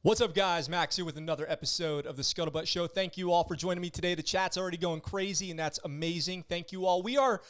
What's up, guys? Max here with another episode of the ScuttleButt Show. Thank you all for joining me today. The chat's already going crazy, and that's amazing. Thank you all. We are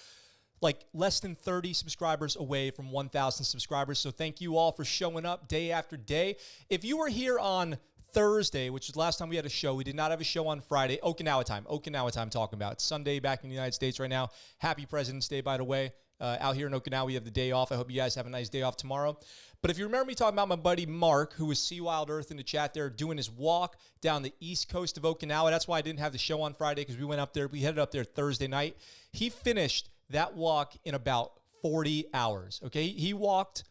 like less than 30 subscribers away from 1,000 subscribers, so thank you all for showing up day after day. If you were here on Thursday, which is the last time we had a show, we did not have a show on Friday. Okinawa time talking about. It's Sunday back in the United States right now. Happy President's Day, by the way. Out here in Okinawa, we have the day off. I hope you guys have a nice day off tomorrow. But if you remember me talking about my buddy Mark, who was Sea Wild Earth in the chat there, doing his walk down the east coast of Okinawa. That's why I didn't have the show on Friday, because we went up there. We headed up there Thursday night. He finished that walk in about 40 hours, okay? He walked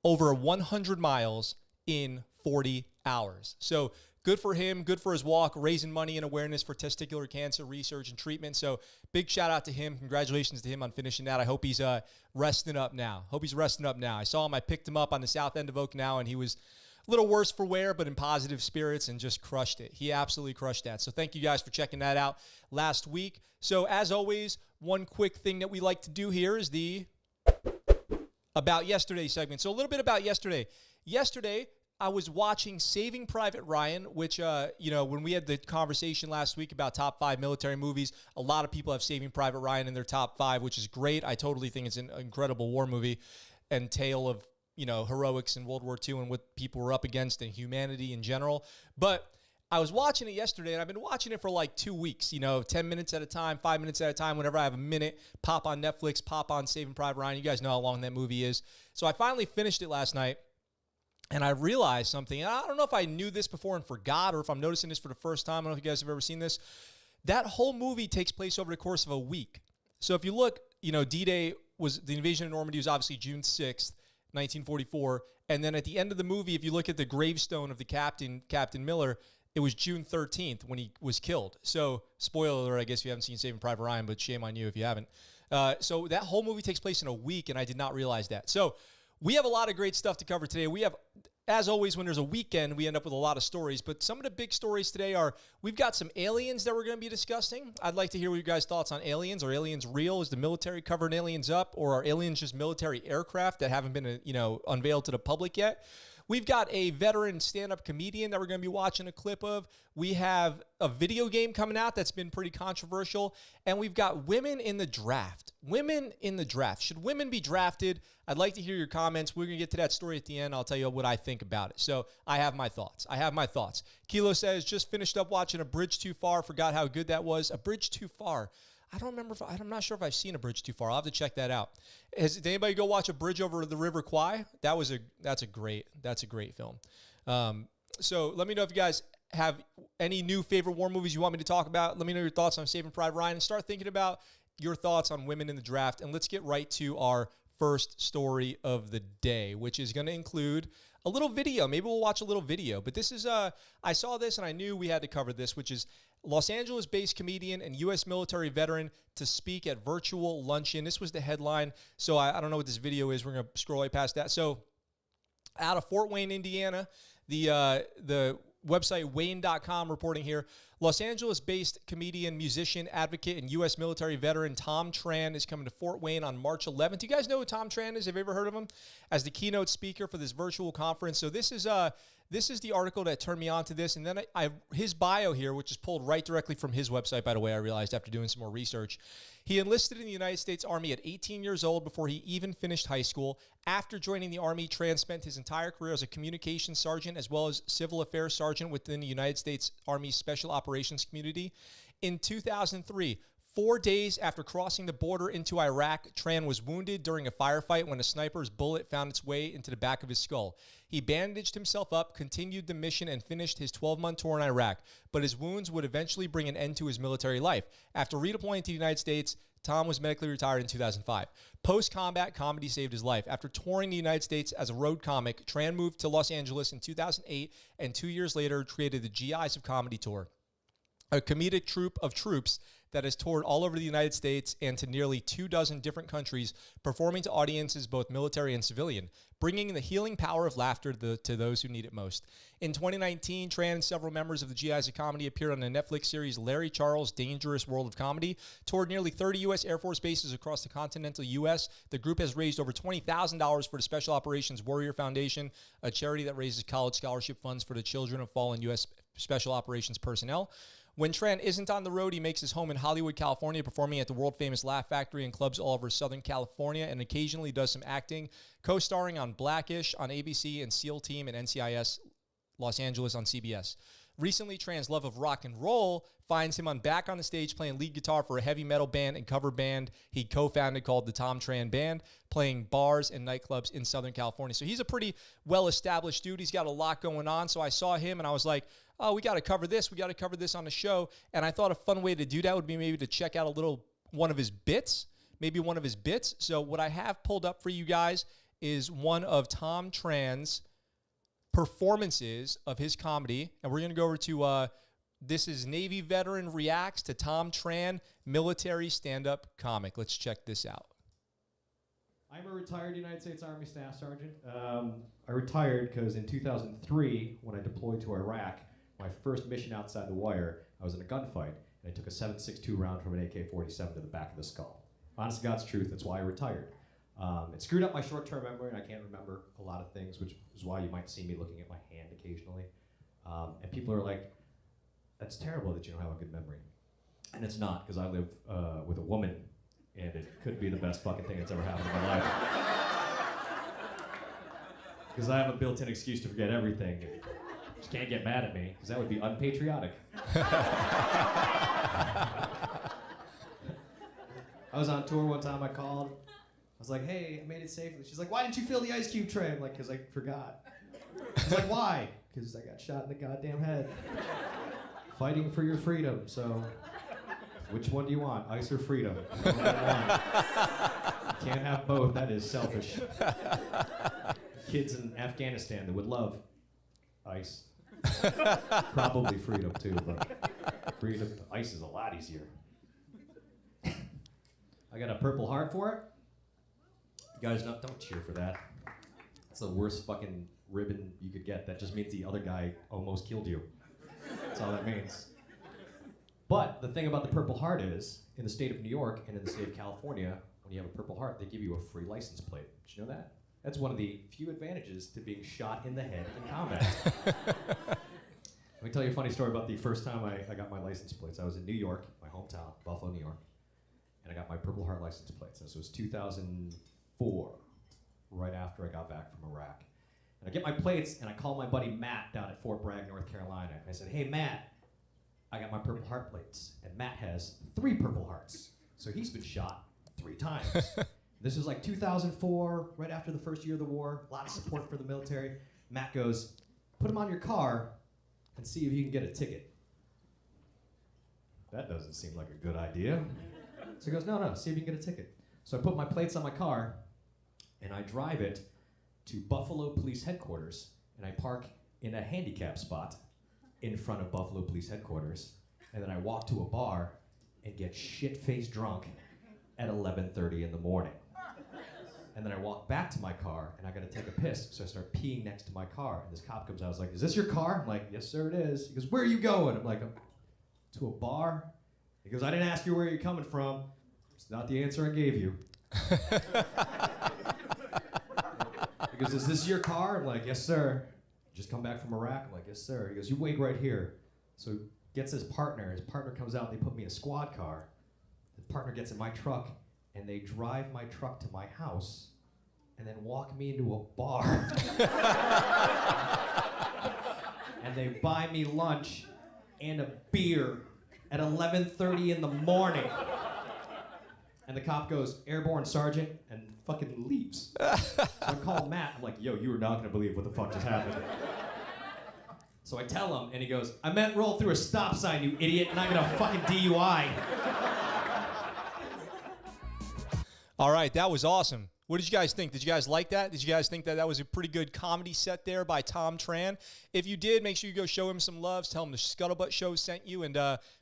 over 100 miles in 40 hours. So good for him, good for his walk, raising money and awareness for testicular cancer research and treatment. So big shout out to him. Congratulations to him on finishing that. I hope he's resting up now. I saw him. I picked him up on the south end of Okinawa, and he was a little worse for wear, but in positive spirits, and just crushed it. He absolutely crushed that. So thank you guys for checking that out last week. So as always, one quick thing that we like to do here is the About Yesterday segment. So a little bit about yesterday. Yesterday, I was watching Saving Private Ryan, which, when we had the conversation last week about top 5 military movies, a lot of people have Saving Private Ryan in their top 5, which is great. I totally think it's an incredible war movie and tale of, heroics in World War II and what people were up against and humanity in general. But I was watching it yesterday, and I've been watching it for like 2 weeks, 10 minutes at a time, 5 minutes at a time. Whenever I have a minute, pop on Netflix, pop on Saving Private Ryan. You guys know how long that movie is. So I finally finished it last night. And I realized something, and I don't know if I knew this before and forgot, or if I'm noticing this for the first time. I don't know if you guys have ever seen this. That whole movie takes place over the course of a week. So if you look, D-Day the invasion of Normandy was obviously June 6th, 1944. And then at the end of the movie, if you look at the gravestone of the Captain Miller, it was June 13th when he was killed. So spoiler alert, I guess if you haven't seen Saving Private Ryan, but shame on you if you haven't. So that whole movie takes place in a week, and I did not realize that. So we have a lot of great stuff to cover today. We have, as always, when there's a weekend, we end up with a lot of stories. But some of the big stories today are, we've got some aliens that we're going to be discussing. I'd like to hear what you guys' thoughts on aliens. Are aliens real? Is the military covering aliens up? Or are aliens just military aircraft that haven't been, unveiled to the public yet? We've got a veteran stand-up comedian that we're going to be watching a clip of. We have a video game coming out that's been pretty controversial. And we've got women in the draft. Women in the draft. Should women be drafted? I'd like to hear your comments. We're going to get to that story at the end. I'll tell you what I think about it. So I have my thoughts. Kilo says, just finished up watching A Bridge Too Far. Forgot how good that was. A Bridge Too Far. I'm not sure if I've seen A Bridge Too Far. I'll have to check that out. Did anybody go watch A Bridge Over the River Kwai? That's a great film. So let me know if you guys have any new favorite war movies you want me to talk about. Let me know your thoughts on Saving Private Ryan, and start thinking about your thoughts on women in the draft. And let's get right to our first story of the day, which is going to include a little video. Maybe we'll watch a little video. But this is, I saw this and I knew we had to cover this, which is Los Angeles-based comedian and U.S. military veteran to speak at virtual luncheon. This was the headline. So I don't know what this video is. We're going to scroll right past that. So out of Fort Wayne, Indiana, the website Wayne.com reporting here, Los Angeles-based comedian, musician, advocate, and U.S. military veteran Tom Tran is coming to Fort Wayne on March 11th. You guys know who Tom Tran is? Have you ever heard of him? As the keynote speaker for this virtual conference. So this is the article that turned me on to this. And then his bio here, which is pulled right directly from his website, by the way, I realized after doing some more research. He enlisted in the United States Army at 18 years old before he even finished high school. After joining the Army, Tran spent his entire career as a communications sergeant as well as civil affairs sergeant within the United States Army's Special Operations Community. In 2003, 4 days after crossing the border into Iraq, Tran was wounded during a firefight when a sniper's bullet found its way into the back of his skull. He bandaged himself up, continued the mission, and finished his 12-month tour in Iraq, but his wounds would eventually bring an end to his military life. After redeploying to the United States, Tom was medically retired in 2005. Post-combat comedy saved his life. After touring the United States as a road comic, Tran moved to Los Angeles in 2008, and 2 years later created the GIs of Comedy Tour, a comedic troupe of troops that has toured all over the United States and to nearly 24 different countries, performing to audiences both military and civilian, bringing the healing power of laughter to those who need it most. In 2019, Tran and several members of the GIs of Comedy appeared on the Netflix series Larry Charles' Dangerous World of Comedy, toured nearly 30 U.S. Air Force bases across the continental U.S. The group has raised over $20,000 for the Special Operations Warrior Foundation, a charity that raises college scholarship funds for the children of fallen U.S. Special Operations personnel. When Tran isn't on the road, he makes his home in Hollywood, California, performing at the world-famous Laugh Factory and clubs all over Southern California, and occasionally does some acting, co-starring on Blackish on ABC and SEAL Team and NCIS Los Angeles on CBS. Recently, Tran's love of rock and roll finds him back on the stage playing lead guitar for a heavy metal band and cover band he co-founded called the Tom Tran Band, playing bars and nightclubs in Southern California. So he's a pretty well-established dude. He's got a lot going on. So I saw him and I was like, oh, we got to cover this. We got to cover this on the show. And I thought a fun way to do that would be maybe to check out one of his bits. So what I have pulled up for you guys is one of Tom Tran's performances of his comedy. And we're going to go over to, this is Navy veteran reacts to Tom Tran, military stand-up comic. Let's check this out. I'm a retired United States Army Staff Sergeant. I retired because in 2003, when I deployed to Iraq, my first mission outside the wire, I was in a gunfight, and I took a 7.62 round from an AK-47 to the back of the skull. Honest to God's truth, that's why I retired. It screwed up my short-term memory, and I can't remember a lot of things, which is why you might see me looking at my hand occasionally. And people are like, that's terrible that you don't have a good memory. And it's not, because I live with a woman, and it could be the best fucking thing that's ever happened in my life. Because I have a built-in excuse to forget everything. And just can't get mad at me, because that would be unpatriotic. I was on tour one time, I called. I was like, hey, I made it safely. She's like, why didn't you fill the ice cube tray? I'm like, because I forgot. She's like, why? Because I got shot in the goddamn head. Fighting for your freedom, so which one do you want, ice or freedom? You can't have both, that is selfish. Kids in Afghanistan that would love ice. Probably freedom too, but freedom, ice is a lot easier. I got a Purple Heart for it. You guys don't cheer for that. That's the worst fucking ribbon you could get. That just means the other guy almost killed you. That's all that means. But the thing about the Purple Heart is, in the state of New York and in the state of California, when you have a Purple Heart, they give you a free license plate. Did you know that? That's one of the few advantages to being shot in the head in combat. Let me tell you a funny story about the first time I got my license plates. I was in New York, my hometown, Buffalo, New York, and I got my Purple Heart license plates. This was 2004, right after I got back from Iraq. And I get my plates, and I call my buddy Matt down at Fort Bragg, North Carolina. And I said, hey, Matt, I got my Purple Heart plates. And Matt has 3 Purple Hearts. So he's been shot 3 times. This is like 2004, right after the first year of the war, a lot of support for the military. Matt goes, put them on your car and see if you can get a ticket. That doesn't seem like a good idea. So he goes, no, see if you can get a ticket. So I put my plates on my car, and I drive it to Buffalo Police Headquarters, and I park in a handicap spot in front of Buffalo Police Headquarters, and then I walk to a bar and get shit-faced drunk at 11:30 in the morning. And then I walk back to my car, and I gotta take a piss, so I start peeing next to my car, and this cop comes out, I was like, is this your car? I'm like, yes, sir, it is. He goes, where are you going? I'm like, to a bar. He goes, I didn't ask you where you're coming from. It's not the answer I gave you. He goes, is this your car? I'm like, yes, sir. Just come back from Iraq? I'm like, yes, sir. He goes, you wait right here. So he gets his partner. His partner comes out, and they put me in a squad car. The partner gets in my truck, and they drive my truck to my house, and then walk me into a bar. And they buy me lunch and a beer at 11:30 in the morning. And the cop goes, airborne sergeant, and fucking leaves. So I call Matt, I'm like, yo, you are not gonna believe what the fuck just happened. So I tell him, and he goes, I meant roll through a stop sign, you idiot, and I'm gonna fucking DUI. All right, that was awesome. What did you guys think? Did you guys like that? Did you guys think that that was a pretty good comedy set there by Tom Tran? If you did, make sure you go show him some love. Tell him the ScuttleButt Show sent you, and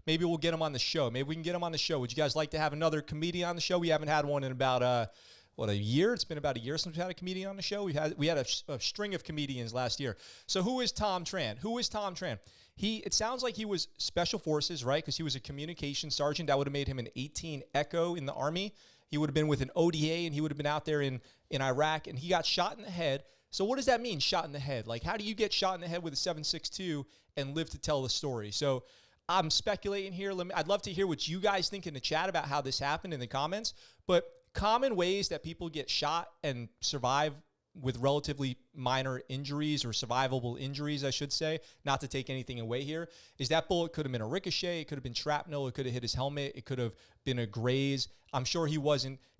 maybe we'll get him on the show. Maybe we can get him on the show. Would you guys like to have another comedian on the show? We haven't had one in about, a year? It's been about a year since we've had a comedian on the show. We had a string of comedians last year. So who is Tom Tran? Who is Tom Tran? It sounds like he was Special Forces, right? Because he was a communications sergeant. That would have made him an 18 Echo in the Army. He would have been with an ODA, and he would have been out there in Iraq, and he got shot in the head. So what does that mean, shot in the head? Like, how do you get shot in the head with a 7.62 and live to tell the story? So I'm speculating here. I'd love to hear what you guys think in the chat about how this happened in the comments. But common ways that people get shot and survive with relatively minor injuries or survivable injuries, I should say, not to take anything away here, is that bullet could have been a ricochet, it could have been shrapnel, it could have hit his helmet, it could have been a graze. I'm sure he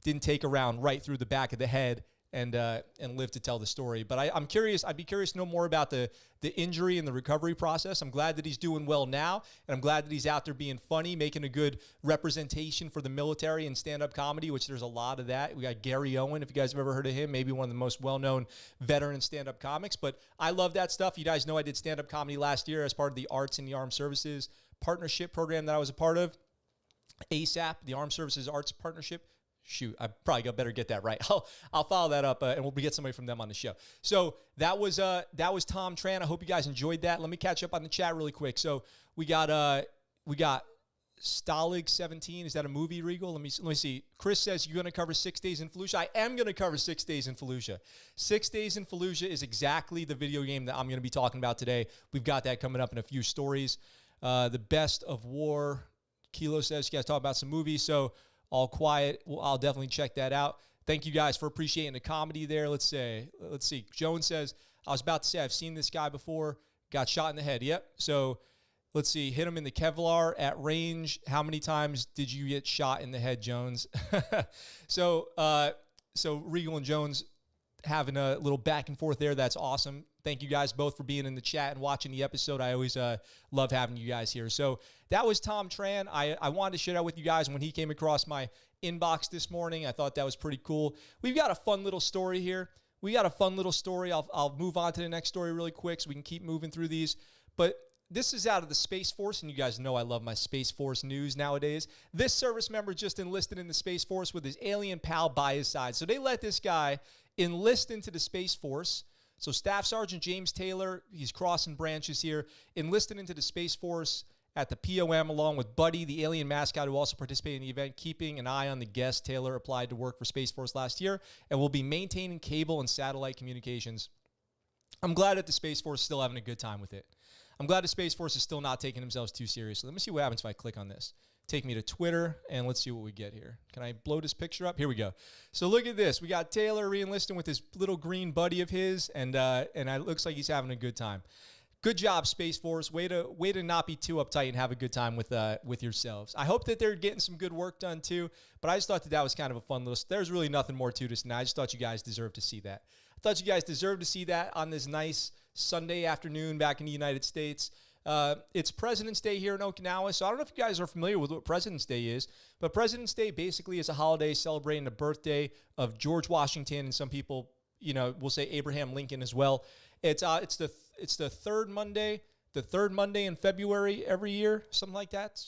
didn't take a round right through the back of the head and live to tell the story. But I'm curious. I'd be curious to know more about the injury and the recovery process. I'm glad that he's doing well now, and I'm glad that he's out there being funny, making a good representation for the military and stand-up comedy, which there's a lot of that. We got Gary Owen, if you guys have ever heard of him, maybe one of the most well-known veteran stand-up comics. But I love that stuff. You guys know I did stand-up comedy last year as part of the Arts in the Armed Services partnership program that I was a part of. ASAP, the Armed Services Arts Partnership. Shoot, I probably better get that right. I'll follow that up, and we'll get somebody from them on the show. So that was Tom Tran. I hope you guys enjoyed that. Let me catch up on the chat really quick. So we got Stalag 17. Is that a movie, Regal? Let me see. Chris says you're going to cover 6 Days in Fallujah. I am going to cover 6 Days in Fallujah. 6 Days in Fallujah is exactly the video game that I'm going to be talking about today. We've got that coming up in a few stories. The Best of War. Kilo says you guys talk about some movies. So All Quiet. Well, I'll definitely check that out. Thank you guys for appreciating the comedy there. Let's see. Joan says, I was about to say, I've seen this guy before. Got shot in the head. Yep. So let's see. Hit him in the Kevlar at range. How many times did you get shot in the head, Jones? So Regal and Jones having a little back and forth there. That's awesome. Thank you guys both for being in the chat and watching the episode. I always love having you guys here. So that was Tom Tran. I wanted to share that with you guys when he came across my inbox this morning. I thought that was pretty cool. We've got a fun little story here. I'll move on to the next story really quick so we can keep moving through these. But this is out of the Space Force, and you guys know I love my Space Force news nowadays. This service member just enlisted in the Space Force with his alien pal by his side. So they let this guy enlist into the Space Force. So Staff Sergeant James Taylor, he's crossing branches here, enlisted into the Space Force at the POM along with Buddy, the alien mascot who also participated in the event, keeping an eye on the guest. Taylor applied to work for Space Force last year and will be maintaining cable and satellite communications. I'm glad that the Space Force is still having a good time with it. I'm glad the Space Force is still not taking themselves too seriously. Let me see what happens if I click on this. Take me to Twitter, and let's see what we get here. Can I blow this picture up? Here we go. So look at this. We got Taylor re-enlisting with this little green buddy of his, and it looks like he's having a good time. Good job, Space Force. Way to not be too uptight and have a good time with yourselves. I hope that they're getting some good work done too, but I just thought that was kind of a fun little. There's really nothing more to this, and I just thought you guys deserved to see that. I thought you guys deserved to see that on this nice Sunday afternoon back in the United States. It's President's Day here in Okinawa, so I don't know if you guys are familiar with what President's Day is, but President's Day basically is a holiday celebrating the birthday of George Washington, and some people, will say Abraham Lincoln as well. It's the third Monday in February every year, something like that.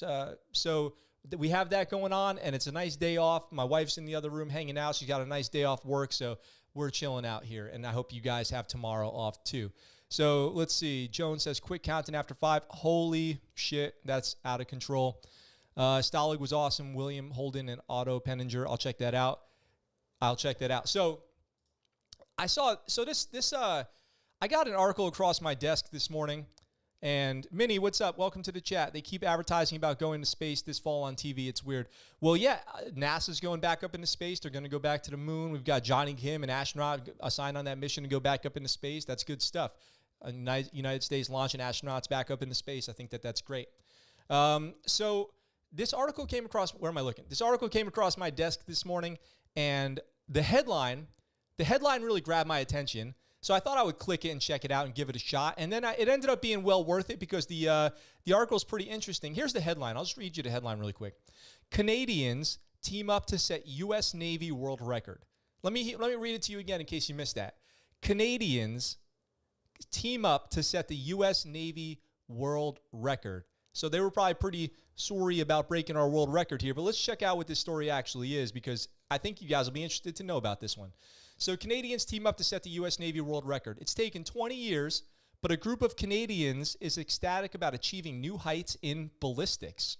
So we have that going on, and it's a nice day off. My wife's in the other room hanging out. She's got a nice day off work, so we're chilling out here, and I hope you guys have tomorrow off too. So let's see. Joan says, quick counting after 5. Holy shit, that's out of control. Stalag was awesome. William Holden and Otto Penninger. I'll check that out. So I got an article across my desk this morning. And Minnie, what's up? Welcome to the chat. They keep advertising about going to space this fall on TV. It's weird. Well, yeah, NASA's going back up into space. They're going to go back to the moon. We've got Johnny Kim, an astronaut, assigned on that mission to go back up into space. That's good stuff. United States launching astronauts back up into space. I think that's great. So this article came across, where am I looking? This article came across my desk this morning, and the headline really grabbed my attention. So I thought I would click it and check it out and give it a shot. And then it ended up being well worth it because the article is pretty interesting. Here's the headline. I'll just read you the headline really quick. Canadians team up to set U.S. Navy world record. Let me read it to you again in case you missed that. Canadians team up to set the U.S. Navy world record. So they were probably pretty sorry about breaking our world record here, but let's check out what this story actually is, because I think you guys will be interested to know about this one. So Canadians team up to set the U.S. Navy world record. It's taken 20 years, but a group of Canadians is ecstatic about achieving new heights in ballistics.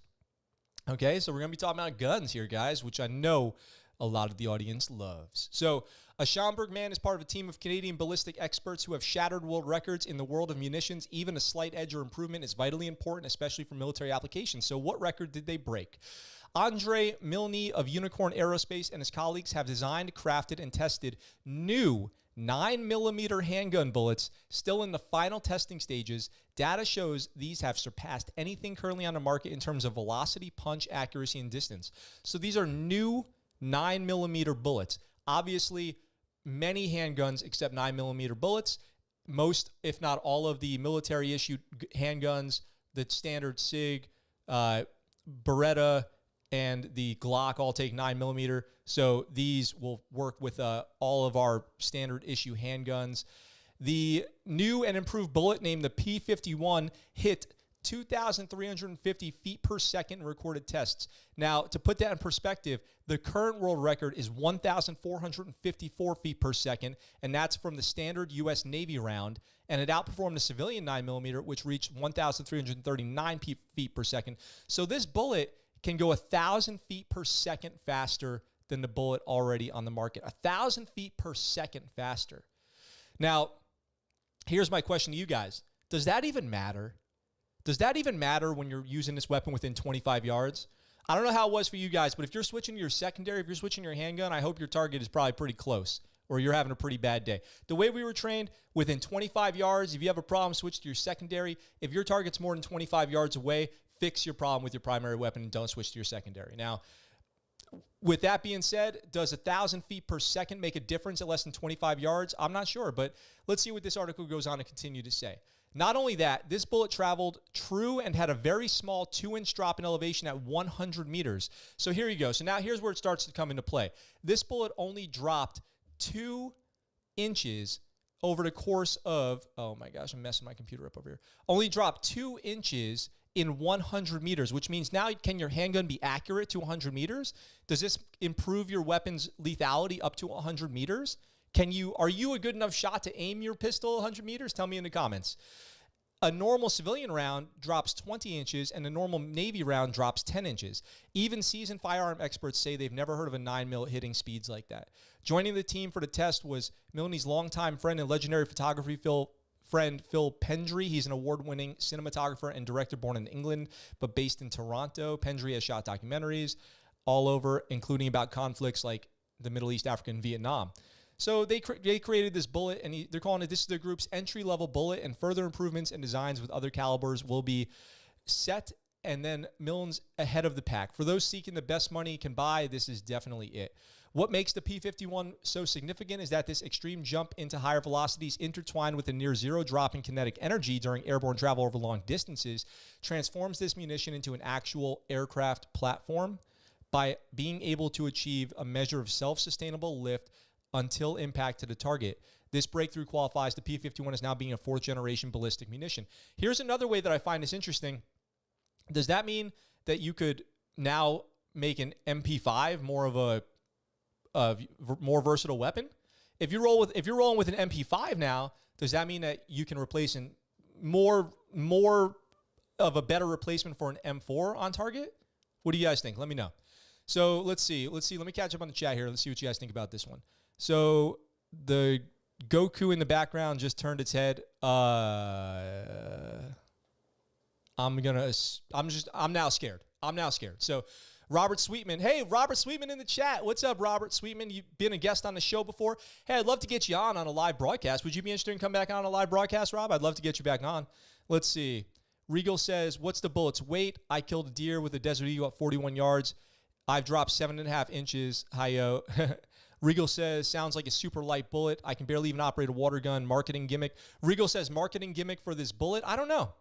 Okay, so we're going to be talking about guns here, guys, which I know a lot of the audience loves. So a Schomburg man is part of a team of Canadian ballistic experts who have shattered world records in the world of munitions. Even a slight edge or improvement is vitally important, especially for military applications. So what record did they break? Andre Milne of Unicorn Aerospace and his colleagues have designed, crafted, and tested new 9mm handgun bullets still in the final testing stages. Data shows these have surpassed anything currently on the market in terms of velocity, punch, accuracy, and distance. So these are new 9mm bullets. Obviously, many handguns accept 9mm bullets. Most, if not all, of the military-issued handguns, the standard SIG, Beretta, and the Glock all take 9mm. So these will work with all of our standard-issue handguns. The new and improved bullet, named the P51, hit 2,350 feet per second in recorded tests. Now, to put that in perspective, the current world record is 1,454 feet per second, and that's from the standard U.S. Navy round, and it outperformed the civilian 9mm, which reached 1,339 feet per second. So this bullet can go 1,000 feet per second faster than the bullet already on the market. 1,000 feet per second faster. Now, here's my question to you guys. Does that even matter? Does that even matter when you're using this weapon within 25 yards? I don't know how it was for you guys, but if you're switching to your secondary, if you're switching your handgun, I hope your target is probably pretty close, or you're having a pretty bad day. The way we were trained, within 25 yards, if you have a problem, switch to your secondary. If your target's more than 25 yards away, fix your problem with your primary weapon and don't switch to your secondary. Now, with that being said, does 1,000 feet per second make a difference at less than 25 yards? I'm not sure, but let's see what this article goes on to continue to say. Not only that, this bullet traveled true and had a very small 2-inch drop in elevation at 100 meters. So here you go. So now here's where it starts to come into play. This bullet only dropped 2 inches over the course of, oh my gosh, I'm messing my computer up over here. Only dropped 2 inches in 100 meters, which means now can your handgun be accurate to 100 meters? Does this improve your weapon's lethality up to 100 meters? Are you a good enough shot to aim your pistol 100 meters? Tell me in the comments. A normal civilian round drops 20 inches and a normal Navy round drops 10 inches. Even seasoned firearm experts say they've never heard of a 9mm hitting speeds like that. Joining the team for the test was Milne's longtime friend and legendary photography Phil Pendry. He's an award-winning cinematographer and director born in England but based in Toronto. Pendry has shot documentaries all over, including about conflicts like the Middle East, Africa, and Vietnam. So they created this bullet, and they're calling it, this is the group's entry-level bullet, and further improvements and designs with other calibers will be set, and then Milne's ahead of the pack. For those seeking the best money can buy, this is definitely it. What makes the P51 so significant is that this extreme jump into higher velocities intertwined with a near-zero drop in kinetic energy during airborne travel over long distances transforms this munition into an actual aircraft platform by being able to achieve a measure of self-sustainable lift until impact to the target. This breakthrough qualifies the P51 as now being a 4th-generation ballistic munition. Here's another way that I find this interesting. Does that mean that you could now make an MP5 more of a more versatile weapon? If you're rolling with an MP5 now, does that mean that you can replace more of a better replacement for an M4 on target? What do you guys think? Let me know. So let's see. Let me catch up on the chat here. Let's see what you guys think about this one. So the Goku in the background just turned its head. I'm now scared. So Robert Sweetman. Hey, Robert Sweetman in the chat. What's up, Robert Sweetman? You've been a guest on the show before. Hey, I'd love to get you on a live broadcast. Would you be interested in coming back on a live broadcast, Rob? I'd love to get you back on. Let's see. Regal says, what's the bullet's weight? I killed a deer with a Desert Eagle at 41 yards. I've dropped 7.5 inches. Hi-yo. Regal says, sounds like a super light bullet. I can barely even operate a water gun. Marketing gimmick. Regal says, marketing gimmick for this bullet? I don't know.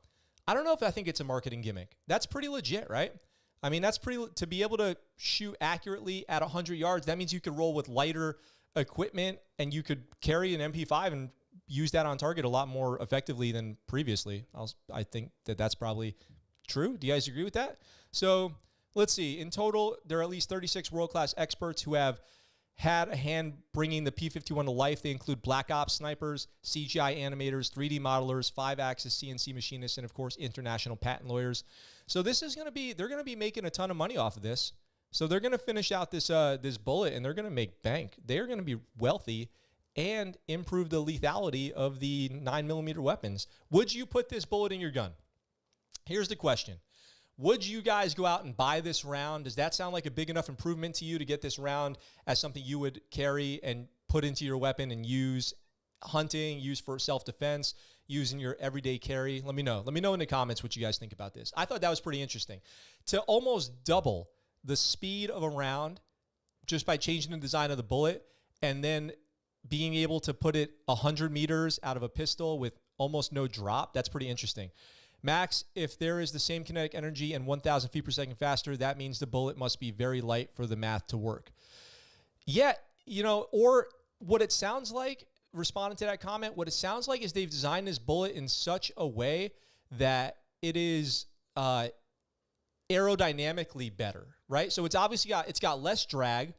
I don't know if I think it's a marketing gimmick. That's pretty legit, right? I mean, to be able to shoot accurately at 100 yards, that means you could roll with lighter equipment, and you could carry an MP5 and use that on target a lot more effectively than previously. I think that's probably true. Do you guys agree with that? So let's see. In total, there are at least 36 world-class experts who have had a hand bringing the P-51 to life. They include Black Ops snipers, CGI animators, 3D modelers, 5-axis CNC machinists, and of course, international patent lawyers. So this is going to be, they're going to be making a ton of money off of this. So they're going to finish out this this bullet, and they're going to make bank. They're going to be wealthy and improve the lethality of the 9mm weapons. Would you put this bullet in your gun? Here's the question. Would you guys go out and buy this round? Does that sound like a big enough improvement to you to get this round as something you would carry and put into your weapon and use hunting, use for self-defense, use in your everyday carry? Let me know. Let me know in the comments what you guys think about this. I thought that was pretty interesting. To almost double the speed of a round just by changing the design of the bullet and then being able to put it 100 meters out of a pistol with almost no drop, that's pretty interesting. Max, if there is the same kinetic energy and 1,000 feet per second faster, that means the bullet must be very light for the math to work. Yeah, you know, or what it sounds like, responding to that comment, what it sounds like is they've designed this bullet in such a way that it is aerodynamically better, right? So it's obviously got less drag.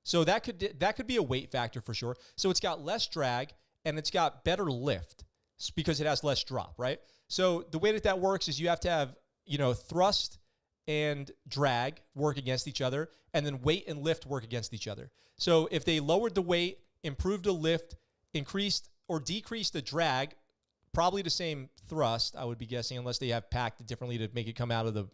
So that could be a weight factor for sure. So it's got less drag and it's got better lift because it has less drop, right? So the way that works is you have to have, you know, thrust and drag work against each other, and then weight and lift work against each other. So if they lowered the weight, improved the lift, increased or decreased the drag, probably the same thrust, I would be guessing, unless they have packed it differently to make it come out of the,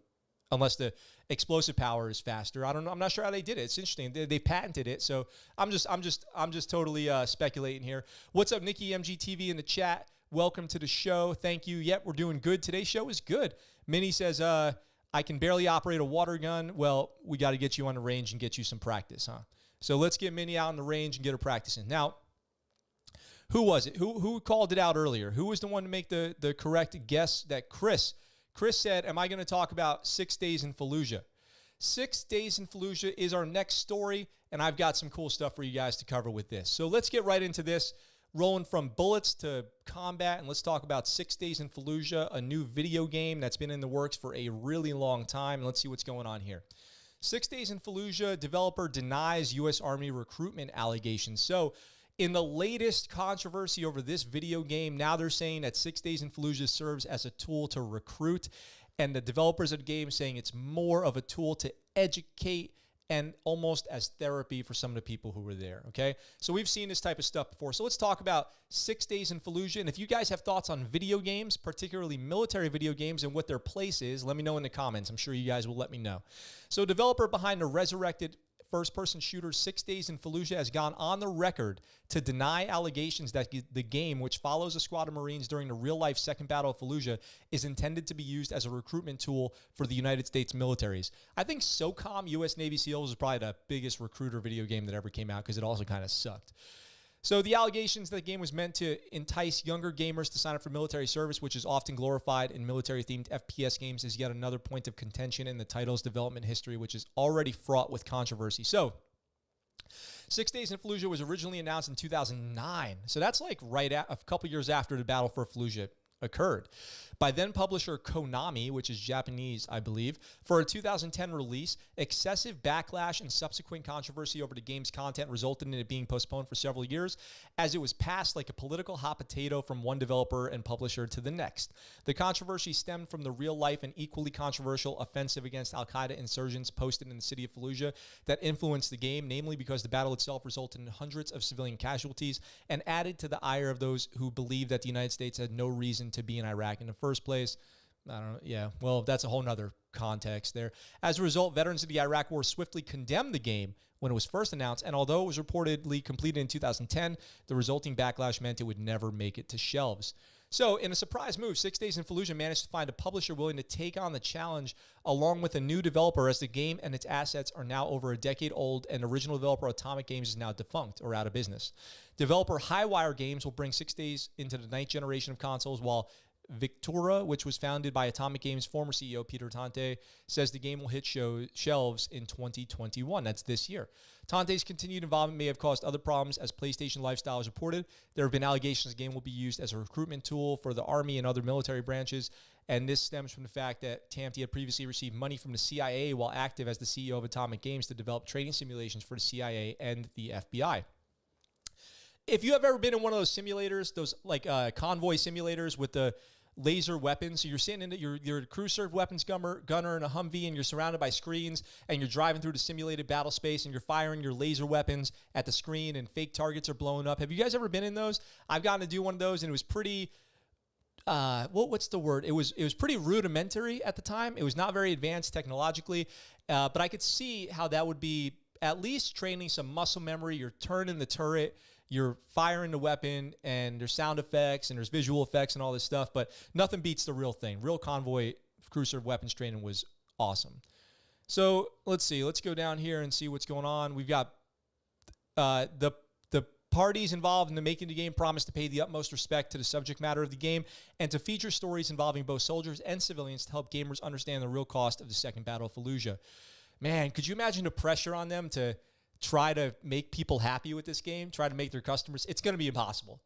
unless the explosive power is faster. I don't know. I'm not sure how they did it. It's interesting. They patented it. So I'm just totally speculating here. What's up, Nikki MGTV in the chat? Welcome to the show. Thank you. Yep, we're doing good. Today's show is good. Minnie says, I can barely operate a water gun. Well, we got to get you on the range and get you some practice, huh? So let's get Minnie out on the range and get her practicing. Now, who was it? Who called it out earlier? Who was the one to make the correct guess? That Chris said, am I going to talk about 6 days in Fallujah? 6 days in Fallujah is our next story, and I've got some cool stuff for you guys to cover with this. So let's get right into this. Rolling from bullets to combat, and let's talk about 6 days in Fallujah, a new video game that's been in the works for a really long time. Let's see what's going on here. 6 days in Fallujah, developer denies U.S. Army recruitment allegations. So in the latest controversy over this video game, now they're saying that 6 days in Fallujah serves as a tool to recruit, and the developers of the game saying it's more of a tool to educate and almost as therapy for some of the people who were there, okay? So we've seen this type of stuff before. So let's talk about 6 days in Fallujah. And if you guys have thoughts on video games, particularly military video games, and what their place is, let me know in the comments. I'm sure you guys will let me know. So developer behind the resurrected first-person shooter 6 days in Fallujah has gone on the record to deny allegations that the game, which follows a squad of Marines during the real-life Second Battle of Fallujah, is intended to be used as a recruitment tool for the United States militaries. I think SOCOM U.S. Navy SEALs is probably the biggest recruiter video game that ever came out because it also kind of sucked. So the allegations that the game was meant to entice younger gamers to sign up for military service, which is often glorified in military-themed FPS games, is yet another point of contention in the title's development history, which is already fraught with controversy. So 6 days in Fallujah was originally announced in 2009. So that's like a couple years after the battle for Fallujah occurred, by then publisher Konami, which is Japanese, I believe, for a 2010 release. Excessive backlash and subsequent controversy over the game's content resulted in it being postponed for several years, as it was passed like a political hot potato from one developer and publisher to the next. The controversy stemmed from the real-life and equally controversial offensive against al-Qaeda insurgents posted in the city of Fallujah that influenced the game, namely because the battle itself resulted in hundreds of civilian casualties and added to the ire of those who believed that the United States had no reason to be in Iraq in the first place. I don't know. Yeah, well, that's a whole nother context there. As a result, veterans of the Iraq War swiftly condemned the game when it was first announced, and although it was reportedly completed in 2010, the resulting backlash meant it would never make it to shelves. So, in a surprise move, 6 days in Fallujah managed to find a publisher willing to take on the challenge along with a new developer, as the game and its assets are now over a decade old, and original developer Atomic Games is now defunct or out of business. Developer Highwire Games will bring 6 days into the ninth generation of consoles, while Victura, which was founded by Atomic Games' former CEO Peter Tante, says the game will hit shelves in 2021. That's this year. Tante's continued involvement may have caused other problems, as PlayStation Lifestyle has reported. There have been allegations the game will be used as a recruitment tool for the Army and other military branches, and this stems from the fact that Tante had previously received money from the CIA while active as the CEO of Atomic Games to develop training simulations for the CIA and the FBI. If you have ever been in one of those simulators, those like convoy simulators with the laser weapons, so you're sitting in you're a crew serve weapons gunner in a Humvee, and you're surrounded by screens, and you're driving through the simulated battle space, and you're firing your laser weapons at the screen, and fake targets are blowing up. Have you guys ever been in those? I've gotten to do one of those, and it was pretty. What's the word? It was pretty rudimentary at the time. It was not very advanced technologically, but I could see how that would be at least training some muscle memory. You're turning the turret, you're firing the weapon, and there's sound effects and there's visual effects and all this stuff, but nothing beats the real thing. Real convoy crew serve weapons training was awesome. So let's see. Let's go down here and see what's going on. We've got the parties involved in the making of the game promise to pay the utmost respect to the subject matter of the game and to feature stories involving both soldiers and civilians to help gamers understand the real cost of the Second Battle of Fallujah. Man, could you imagine the pressure on them to try to make people happy with this game, try to make their customers? It's going to be impossible.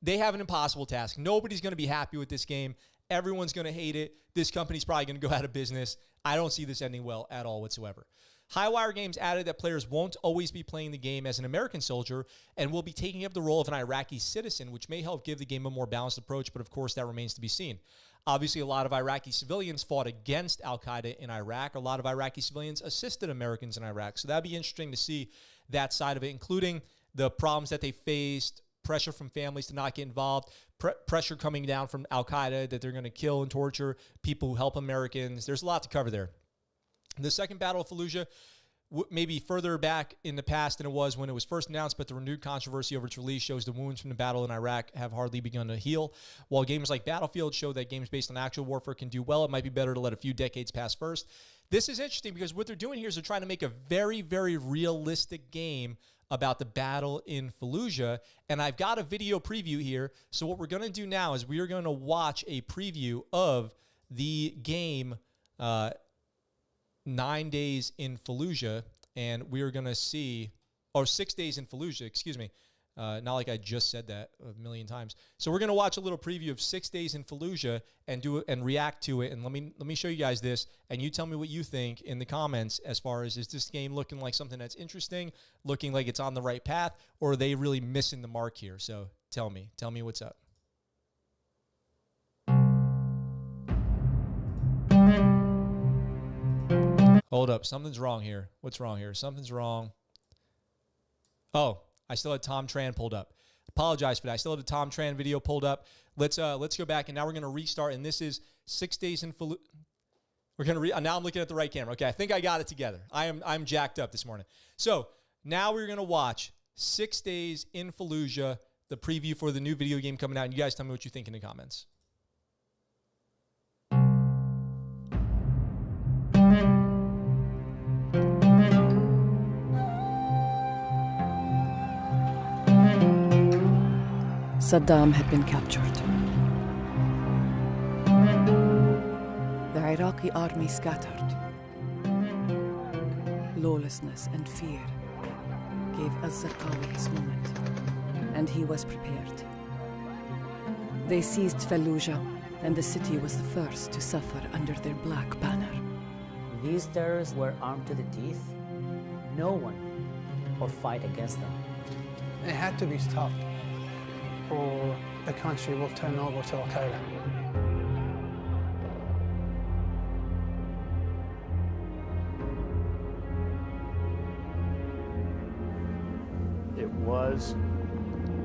They have an impossible task. Nobody's going to be happy with this game. Everyone's going to hate it. This company's probably going to go out of business. I don't see this ending well at all whatsoever. Highwire Games added that players won't always be playing the game as an American soldier and will be taking up the role of an Iraqi citizen, which may help give the game a more balanced approach, but of course that remains to be seen. Obviously, a lot of Iraqi civilians fought against al-Qaeda in Iraq. A lot of Iraqi civilians assisted Americans in Iraq. So that'd be interesting to see that side of it, including the problems that they faced, pressure from families to not get involved, pressure coming down from al-Qaeda that they're going to kill and torture people who help Americans. There's a lot to cover there. The Second Battle of Fallujah may be further back in the past than it was when it was first announced, but the renewed controversy over its release shows the wounds from the battle in Iraq have hardly begun to heal. While games like Battlefield show that games based on actual warfare can do well, it might be better to let a few decades pass first. This is interesting because what they're doing here is they're trying to make a very, very realistic game about the battle in Fallujah, and I've got a video preview here. So what we're going to do now is we are going to watch a preview of the game 9 days in Fallujah, and we are going to see, 6 days in Fallujah, excuse me. Not like I just said that a million times. So we're going to watch a little preview of 6 days in Fallujah and do it and react to it. And let me show you guys this, and you tell me what you think in the comments as far as, is this game looking like something that's interesting, looking like it's on the right path, or are they really missing the mark here? So tell me what's up. Hold up. Something's wrong here. What's wrong here? Something's wrong. Oh, I still had Tom Tran pulled up. Apologize for that. I still had the Tom Tran video pulled up. Let's go back, and now we're going to restart, and this is 6 days in Fallujah. We're going to now I'm looking at the right camera. Okay, I think I got it together. I'm jacked up this morning. So now we're going to watch 6 days in Fallujah, the preview for the new video game coming out, and you guys tell me what you think in the comments. Saddam had been captured. The Iraqi army scattered. Lawlessness and fear gave al-Zarqawi his moment, and he was prepared. They seized Fallujah, and the city was the first to suffer under their black banner. These terrorists were armed to the teeth. No one would fight against them. It had to be stopped, or the country will turn over to Al-Qaeda. It was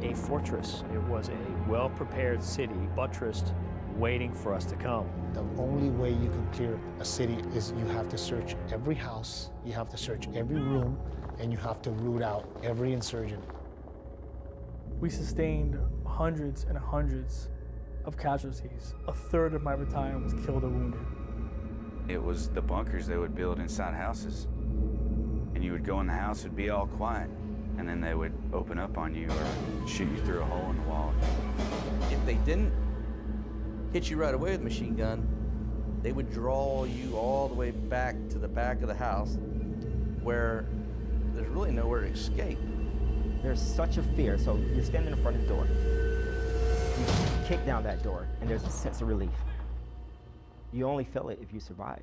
a fortress. It was a well-prepared city, buttressed, waiting for us to come. The only way you can clear a city is you have to search every house, you have to search every room, and you have to root out every insurgent. We sustained hundreds and hundreds of casualties. A third of my battalion was killed or wounded. It was the bunkers they would build inside houses. And you would go in the house, it'd be all quiet. And then they would open up on you or shoot you through a hole in the wall. If they didn't hit you right away with a machine gun, they would draw you all the way back to the back of the house where there's really nowhere to escape. There's such a fear, so you're standing in front of the door. You kick down that door, and there's a sense of relief. You only feel it if you survive.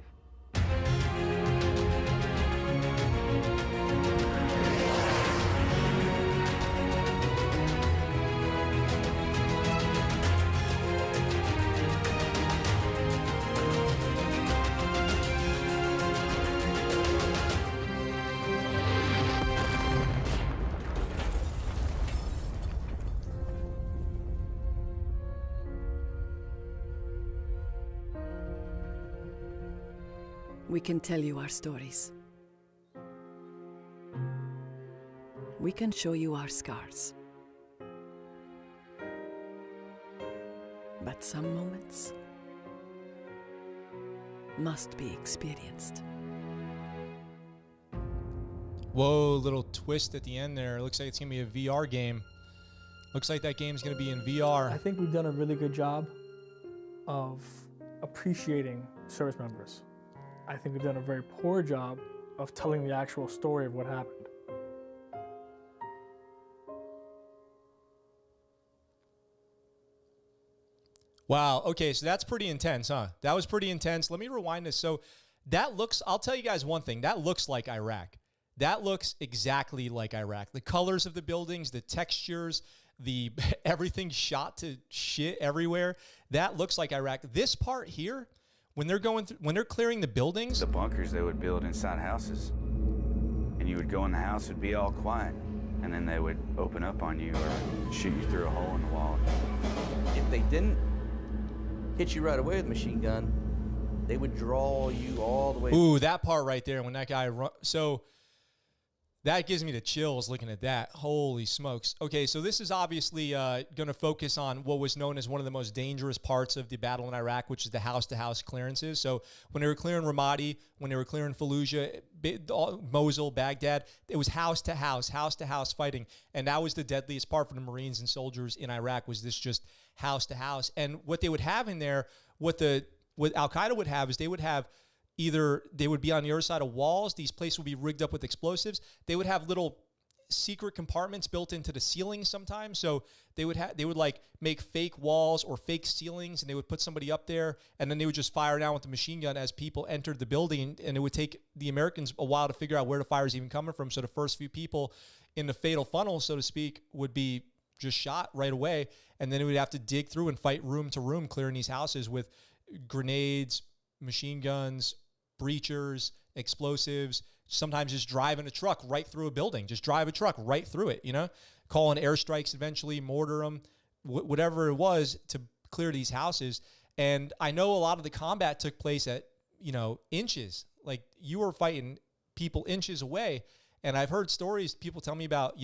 We can tell you our stories. We can show you our scars. But some moments must be experienced. Whoa, little twist at the end there. Looks like it's going to be a VR game. Looks like that game's going to be in VR. I think we've done a really good job of appreciating service members. I think we've done a very poor job of telling the actual story of what happened. Wow. Okay, so that's pretty intense, huh? That was pretty intense. Let me rewind this. So that looks, I'll tell you guys one thing. That looks like Iraq. That looks exactly like Iraq. The colors of the buildings, the textures, the everything shot to shit everywhere. That looks like Iraq. This part here, when they're going through, when they're clearing the buildings, The bunkers they would build inside houses. And you would go in the house, it'd be all quiet. And then they would open up on you or shoot you through a hole in the wall. If they didn't hit you right away with a machine gun, they would draw you all the way. ooh, that part right there when that guy so that gives me the chills looking at that. Holy smokes. Okay, so this is obviously going to focus on what was known as one of the most dangerous parts of the battle in Iraq, which is the house-to-house clearances. So when they were clearing Ramadi, when they were clearing Fallujah, Mosul, Baghdad, it was house-to-house fighting. And that was the deadliest part for the Marines and soldiers in Iraq, was this just house-to-house. And what they would have in there, what Al-Qaeda would have is they would have either they would be on the other side of walls. These places would be rigged up with explosives. They would have little secret compartments built into the ceilings sometimes. So they would like make fake walls or fake ceilings, and they would put somebody up there, and then they would just fire down with the machine gun as people entered the building. And it would take the Americans a while to figure out where the fire is even coming from. So the first few people in the fatal funnel, so to speak, would be just shot right away. And then it would have to dig through and fight room to room, clearing these houses with grenades, machine guns, breachers, explosives, sometimes just driving a truck right through a building. Just drive a truck right through it, you know? Calling airstrikes eventually, mortar them, whatever it was to clear these houses. And I know a lot of the combat took place at, inches. Like, you were fighting people inches away. And I've heard stories, people tell me about,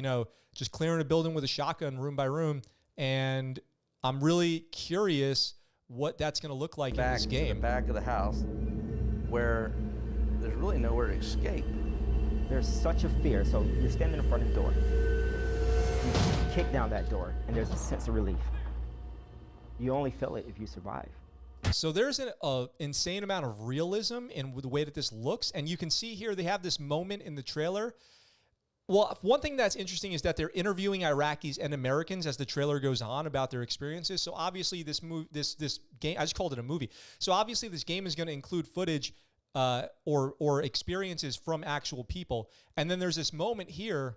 just clearing a building with a shotgun room by room. And I'm really curious what that's going to look like in this game. To the back of the house, where there's really nowhere to escape. There's such a fear, so you're standing in front of the door. You kick down that door, and there's a sense of relief. You only feel it if you survive. So there's an insane amount of realism in the way that this looks, and you can see here they have this moment in the trailer. Well, one thing that's interesting is that they're interviewing Iraqis and Americans as the trailer goes on about their experiences. So obviously this game, I just called it a movie. So obviously this game is going to include footage or experiences from actual people. And then there's this moment here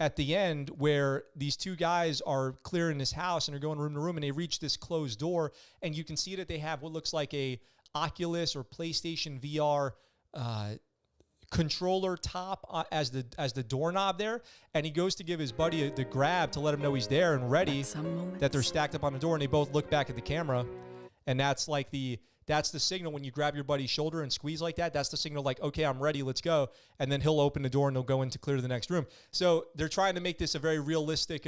at the end where these two guys are clearing this house and they're going room to room, and they reach this closed door, and you can see that they have what looks like a Oculus or PlayStation VR controller top as the doorknob there, and he goes to give his buddy the grab to let him know he's there and ready, that they're stacked up on the door, and they both look back at the camera, and that's the signal when you grab your buddy's shoulder and squeeze like that. That's the signal, like, okay, I'm ready, let's go. And then he'll open the door and they'll go in to clear the next room. So they're trying to make this a very realistic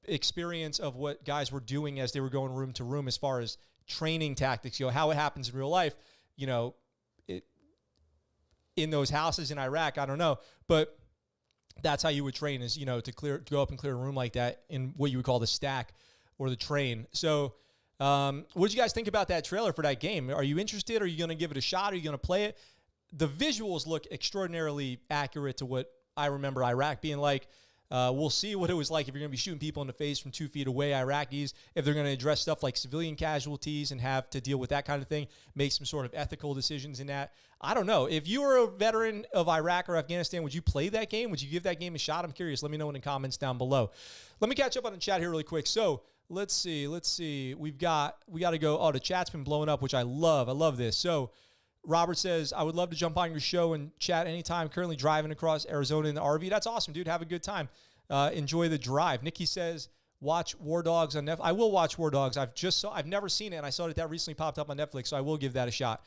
experience of what guys were doing as they were going room to room as far as training tactics, how it happens in real life, in those houses in Iraq, I don't know. But that's how you would train, is, to go up and clear a room like that in what you would call the stack or the train. So What did you guys think about that trailer for that game? Are you interested? Are you going to give it a shot? Are you going to play it? The visuals look extraordinarily accurate to what I remember Iraq being like. We'll see what it was like if you're going to be shooting people in the face from 2 feet away, Iraqis, if they're going to address stuff like civilian casualties and have to deal with that kind of thing, make some sort of ethical decisions in that. I don't know. If you were a veteran of Iraq or Afghanistan, would you play that game? Would you give that game a shot? I'm curious. Let me know in the comments down below. Let me catch up on the chat here really quick. So let's see. We got to go. Oh, the chat's been blowing up, which I love. I love this. So Robert says, I would love to jump on your show and chat anytime. Currently driving across Arizona in the RV. That's awesome, dude. Have a good time. Enjoy the drive. Nikki says, watch War Dogs on Netflix. I will watch War Dogs. I've never seen it, and I saw that recently popped up on Netflix, so I will give that a shot.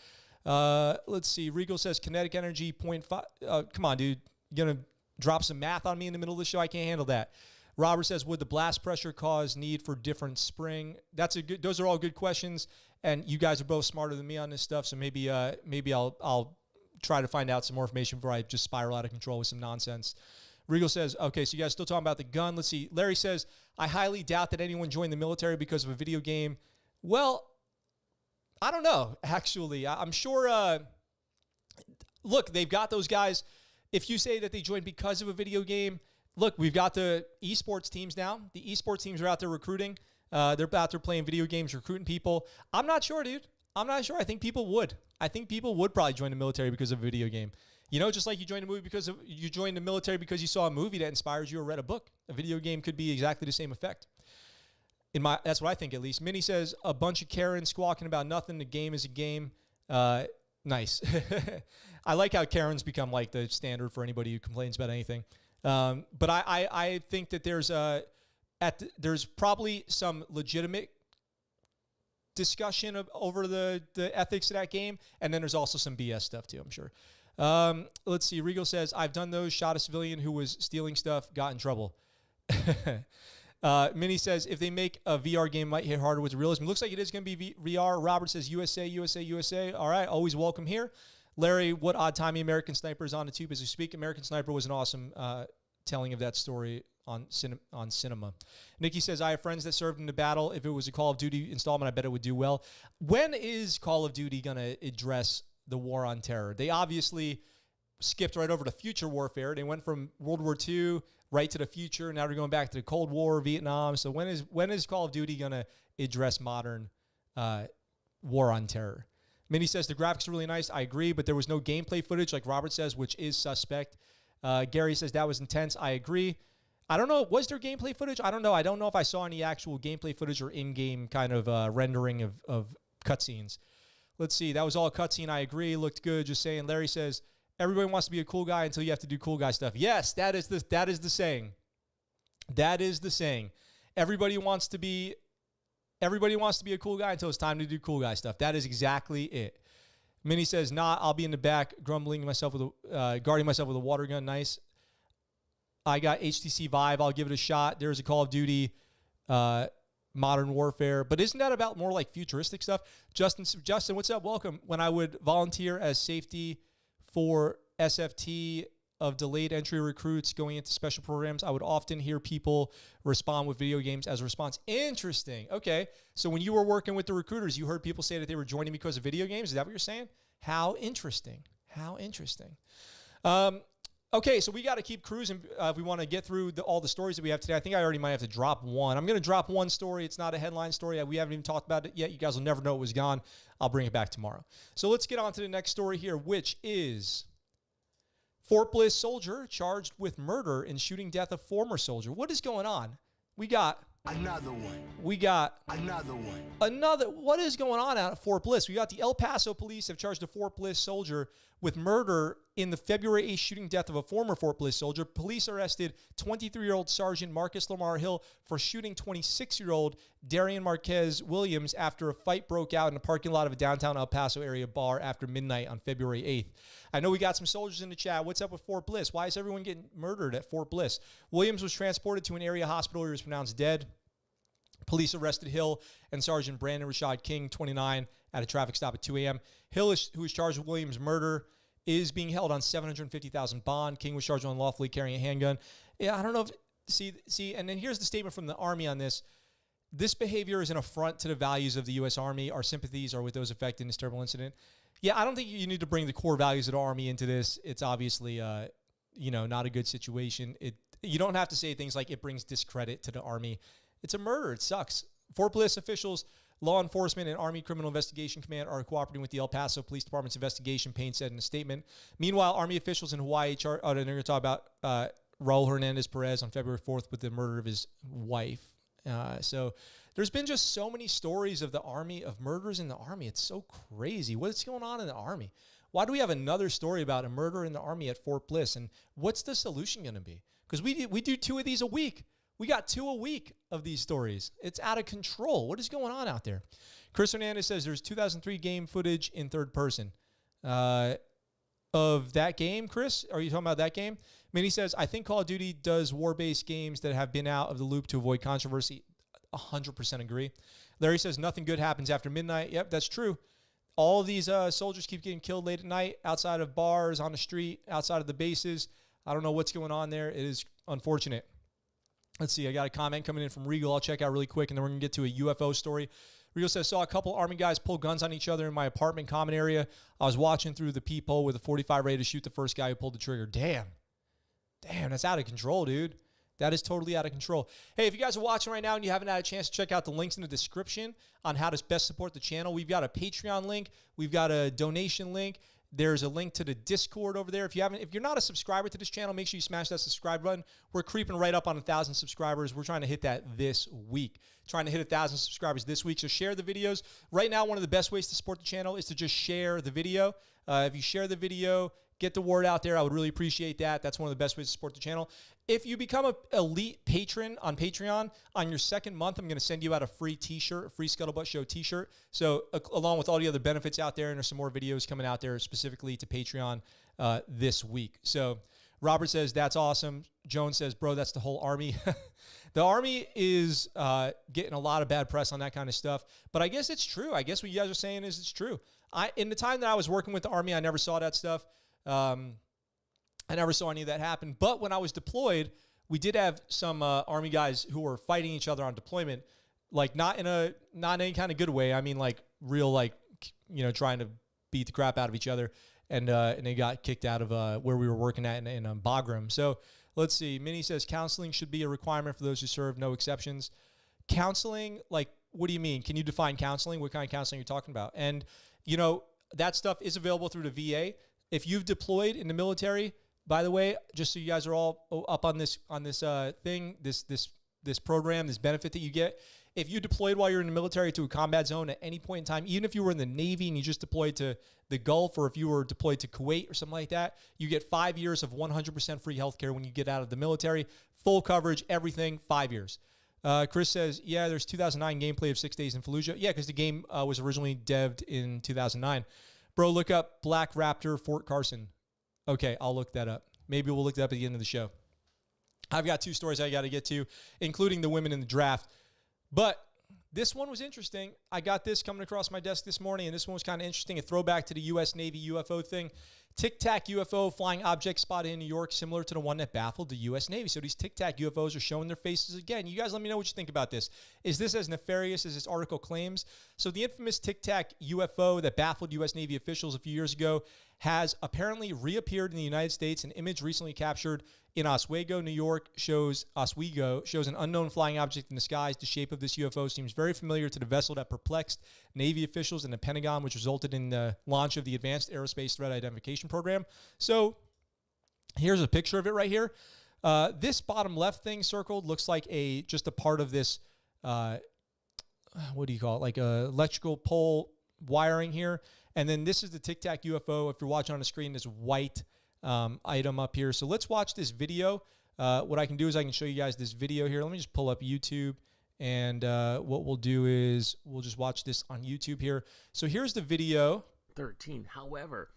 Let's see. Regal says, kinetic energy 0.5. Come on, dude. You're going to drop some math on me in the middle of the show? I can't handle that. Robert says, would the blast pressure cause need for different spring? Those are all good questions. And you guys are both smarter than me on this stuff, so maybe I'll try to find out some more information before I just spiral out of control with some nonsense. Regal says, okay, so you guys still talking about the gun. Let's see. Larry says, I highly doubt that anyone joined the military because of a video game. Well, I don't know, actually. I'm sure, look, they've got those guys. If you say that they joined because of a video game, look, we've got the esports teams now. The esports teams are out there recruiting. They're out there playing video games, recruiting people. I'm not sure, dude. I'm not sure. I think people would. I think people would probably join the military because of a video game. You know, just like you joined the military because you saw a movie that inspires you or read a book. A video game could be exactly the same effect. That's what I think, at least. Minnie says, a bunch of Karens squawking about nothing. The game is a game. Nice. I like how Karens become like the standard for anybody who complains about anything. But I think that there's probably some legitimate discussion over the ethics of that game, and then there's also some BS stuff too, I'm sure. Let's see. Regal says, I've done those, shot a civilian who was stealing stuff, got in trouble. Minnie says, if they make a VR game, might hit harder with realism. Looks like it is going to be VR. Robert says, USA, USA, USA. All right, always welcome here. Larry, what odd timing American Sniper is on the tube as we speak. American Sniper was an awesome telling of that story on cinema. Nikki says, I have friends that served in the battle. If it was a Call of Duty installment, I bet it would do well. When is Call of Duty going to address the war on terror? They obviously skipped right over to future warfare. They went from World War II right to the future. Now they're going back to the Cold War, Vietnam. So when is Call of Duty going to address modern war on terror? Minnie says, the graphics are really nice. I agree, but there was no gameplay footage, like Robert says, which is suspect. Gary says, that was intense. I agree. I don't know. Was there gameplay footage? I don't know. I don't know if I saw any actual gameplay footage or in-game kind of rendering of cutscenes. Let's see. That was all a cutscene. I agree. Looked good. Just saying. Larry says, everybody wants to be a cool guy until you have to do cool guy stuff. Yes, that is the saying. That is the saying. Everybody wants to be a cool guy until it's time to do cool guy stuff. That is exactly it. Minnie says, nah, I'll be in the back guarding myself with a water gun. Nice. I got HTC Vive. I'll give it a shot. There's a Call of Duty Modern Warfare. But isn't that about more like futuristic stuff? Justin, what's up? Welcome. When I would volunteer as safety for SFT of delayed entry recruits going into special programs, I would often hear people respond with video games as a response. Interesting. Okay. So when you were working with the recruiters, you heard people say that they were joining because of video games. Is that what you're saying? How interesting. How interesting. Okay, so we got to keep cruising if we want to get through all the stories that we have today. I think I already might have to drop one. I'm going to drop one story. It's not a headline story. We haven't even talked about it yet. You guys will never know it was gone. I'll bring it back tomorrow. So let's get on to the next story here, which is Fort Bliss soldier charged with murder and shooting death of former soldier. What is going on? We got another one. We got another one. What is going on out at Fort Bliss? We got the El Paso police have charged a Fort Bliss soldier with murder in the February 8th shooting death of a former Fort Bliss soldier. Police arrested 23-year-old Sergeant Marcus Lamar Hill for shooting 26-year-old Darian Marquez Williams after a fight broke out in the parking lot of a downtown El Paso area bar after midnight on February 8th. I know we got some soldiers in the chat. What's up with Fort Bliss? Why is everyone getting murdered at Fort Bliss? Williams was transported to an area hospital where he was pronounced dead. Police arrested Hill and Sergeant Brandon Rashad King, 29, at a traffic stop at 2 a.m. Hill, who is charged with Williams' murder, is being held on $750,000 bond. King was charged with unlawfully carrying a handgun. Yeah, I don't know if see, and then here's the statement from the Army on this. This behavior is an affront to the values of the U.S. Army. Our sympathies are with those affected in this terrible incident. Yeah, I don't think you need to bring the core values of the Army into this. It's obviously, not a good situation. You don't have to say things like it brings discredit to the Army. It's a murder. It sucks. Fort Bliss officials, law enforcement, and Army Criminal Investigation Command are cooperating with the El Paso Police Department's investigation, Payne said in a statement. Meanwhile, Army officials in Hawaii they're going to talk about Raul Hernandez Perez on February 4th with the murder of his wife. So there's been just so many stories of the Army, of murders in the Army. It's so crazy. What's going on in the Army? Why do we have another story about a murder in the Army at Fort Bliss? And what's the solution going to be? Because we do 2 of these a week. We got 2 a week of these stories. It's out of control. What is going on out there? Chris Hernandez says there's 2003 game footage in third person. Of that game, Chris? Are you talking about that game? Minnie says, I think Call of Duty does war-based games that have been out of the loop to avoid controversy. 100% agree. Larry says nothing good happens after midnight. Yep, that's true. All of these soldiers keep getting killed late at night, outside of bars, on the street, outside of the bases. I don't know what's going on there. It is unfortunate. Let's see. I got a comment coming in from Regal. I'll check out really quick, and then we're going to get to a UFO story. Regal says, saw a couple Army guys pull guns on each other in my apartment common area. I was watching through the peephole with a .45 ready to shoot the first guy who pulled the trigger. Damn, that's out of control, dude. That is totally out of control. Hey, if you guys are watching right now and you haven't had a chance to check out the links in the description on how to best support the channel, we've got a Patreon link. We've got a donation link. There's a link to the Discord over there. If you're not a subscriber to this channel, make sure you smash that subscribe button. We're creeping right up on 1,000 subscribers. We're trying to hit that this week. Trying to hit 1,000 subscribers this week. So share the videos. Right now, one of the best ways to support the channel is to just share the video. If you share the video, get the word out there. I would really appreciate that. That's one of the best ways to support the channel. If you become an elite patron on Patreon, on your second month, I'm going to send you out a free t-shirt, a free ScuttleButt Show t-shirt. So along with all the other benefits out there, and there's some more videos coming out there specifically to Patreon this week. So Robert says, that's awesome. Jones says, bro, that's the whole Army. The Army is getting a lot of bad press on that kind of stuff. But I guess it's true. I guess what you guys are saying is it's true. In the time that I was working with the Army, I never saw that stuff. I never saw any of that happen. But when I was deployed, we did have some Army guys who were fighting each other on deployment, like not in any kind of good way. I mean, like real, like, trying to beat the crap out of each other. And they got kicked out of where we were working at in Bagram. So let's see. Minnie says counseling should be a requirement for those who serve, no exceptions. Counseling, like, what do you mean? Can you define counseling? What kind of counseling are you talking about? And, that stuff is available through the VA. If you've deployed in the military, by the way, just so you guys are all up on this thing, this program, this benefit that you get, if you deployed while you're in the military to a combat zone at any point in time, even if you were in the Navy and you just deployed to the Gulf, or if you were deployed to Kuwait or something like that, you get 5 years of 100% free healthcare when you get out of the military. Full coverage, everything, 5 years. Chris says, yeah, there's 2009 gameplay of 6 days in Fallujah. Yeah, because the game was originally devved in 2009. Bro, look up Black Raptor Fort Carson. Okay, I'll look that up. Maybe we'll look that up at the end of the show. I've got 2 stories I got to get to, including the women in the draft. But this one was interesting. I got this coming across my desk this morning, and this one was kind of interesting. A throwback to the U.S. Navy UFO thing. Tic Tac UFO flying object spotted in New York, similar to the one that baffled the U.S. Navy. So these Tic Tac UFOs are showing their faces again. You guys let me know what you think about this. Is this as nefarious as this article claims? So the infamous Tic Tac UFO that baffled U.S. Navy officials a few years ago has apparently reappeared in the United States. An image recently captured in Oswego, New York, shows an unknown flying object in the skies. The shape of this UFO seems very familiar to the vessel that perplexed Navy officials in the Pentagon, which resulted in the launch of the Advanced Aerospace Threat Identification Program. So here's a picture of it right here. This bottom left thing circled looks like just a part of this, what do you call it? Like a electrical pole wiring here. And then this is the Tic Tac UFO. If you're watching on the screen, this white item up here. So let's watch this video. What I can do is I can show you guys this video here. Let me just pull up YouTube. And what we'll do is we'll just watch this on YouTube here. So here's the video. 13. However,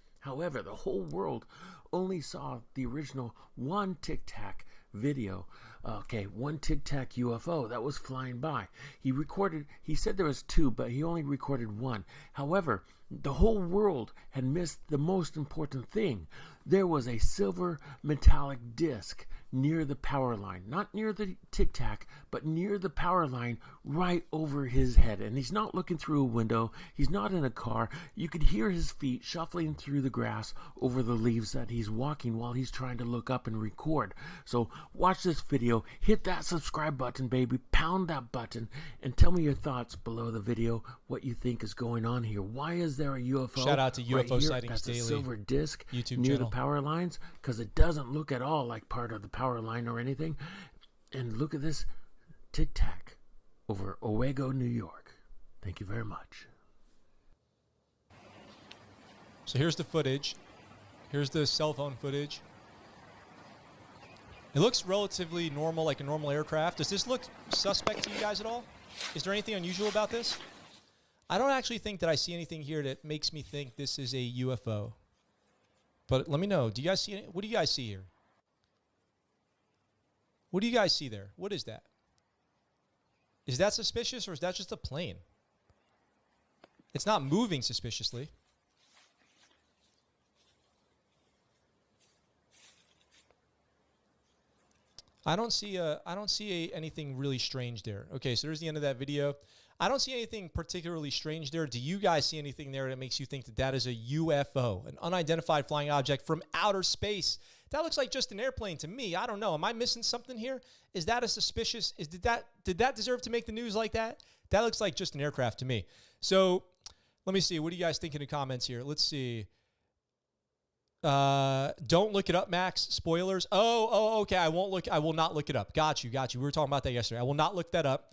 the whole world only saw the original one Tic Tac video. One Tic Tac UFO that was flying by. He said there was 2, but he only recorded 1. However, the whole world had missed the most important thing. There was a silver metallic disc near the power line, not near the Tic Tac, but near the power line right over his head. And he's not looking through a window. He's not in a car. You could hear his feet shuffling through the grass over the leaves that he's walking while he's trying to look up and record. So watch this video, hit that subscribe button, baby, pound that button, and tell me your thoughts below the video, what you think is going on here. Why is there a UFO? Shout out to UFO right Sightings That's Daily a silver disc YouTube near channel. the power lines, because it doesn't look at all like part of the power line or anything. And look at this Tic Tac over Owego, New York. Thank you very much. So here's the footage. Here's the cell phone footage. It looks relatively normal, like a normal aircraft. Does this look suspect to you guys at all? Is there anything unusual about this? I don't actually think that I see anything here that makes me think this is a UFO. But let me know. Do you guys see any, what do you guys see here? What do you guys see there? What is that? Is that suspicious, or is that just a plane? It's not moving suspiciously. I don't see anything really strange there. Okay, so there's the end of that video. I don't see anything particularly strange there. Do you guys see anything there that makes you think that that is a UFO, an unidentified flying object from outer space? That looks like just an airplane to me. I don't know. Am I missing something here? Is that a suspicious? Did that deserve to make the news like that? That looks like just an aircraft to me. So let me see. What do you guys think in the comments here? Let's see. Don't look it up, Max. Spoilers. Oh, okay. I will not look it up. Got you. We were talking about that yesterday. I will not look that up.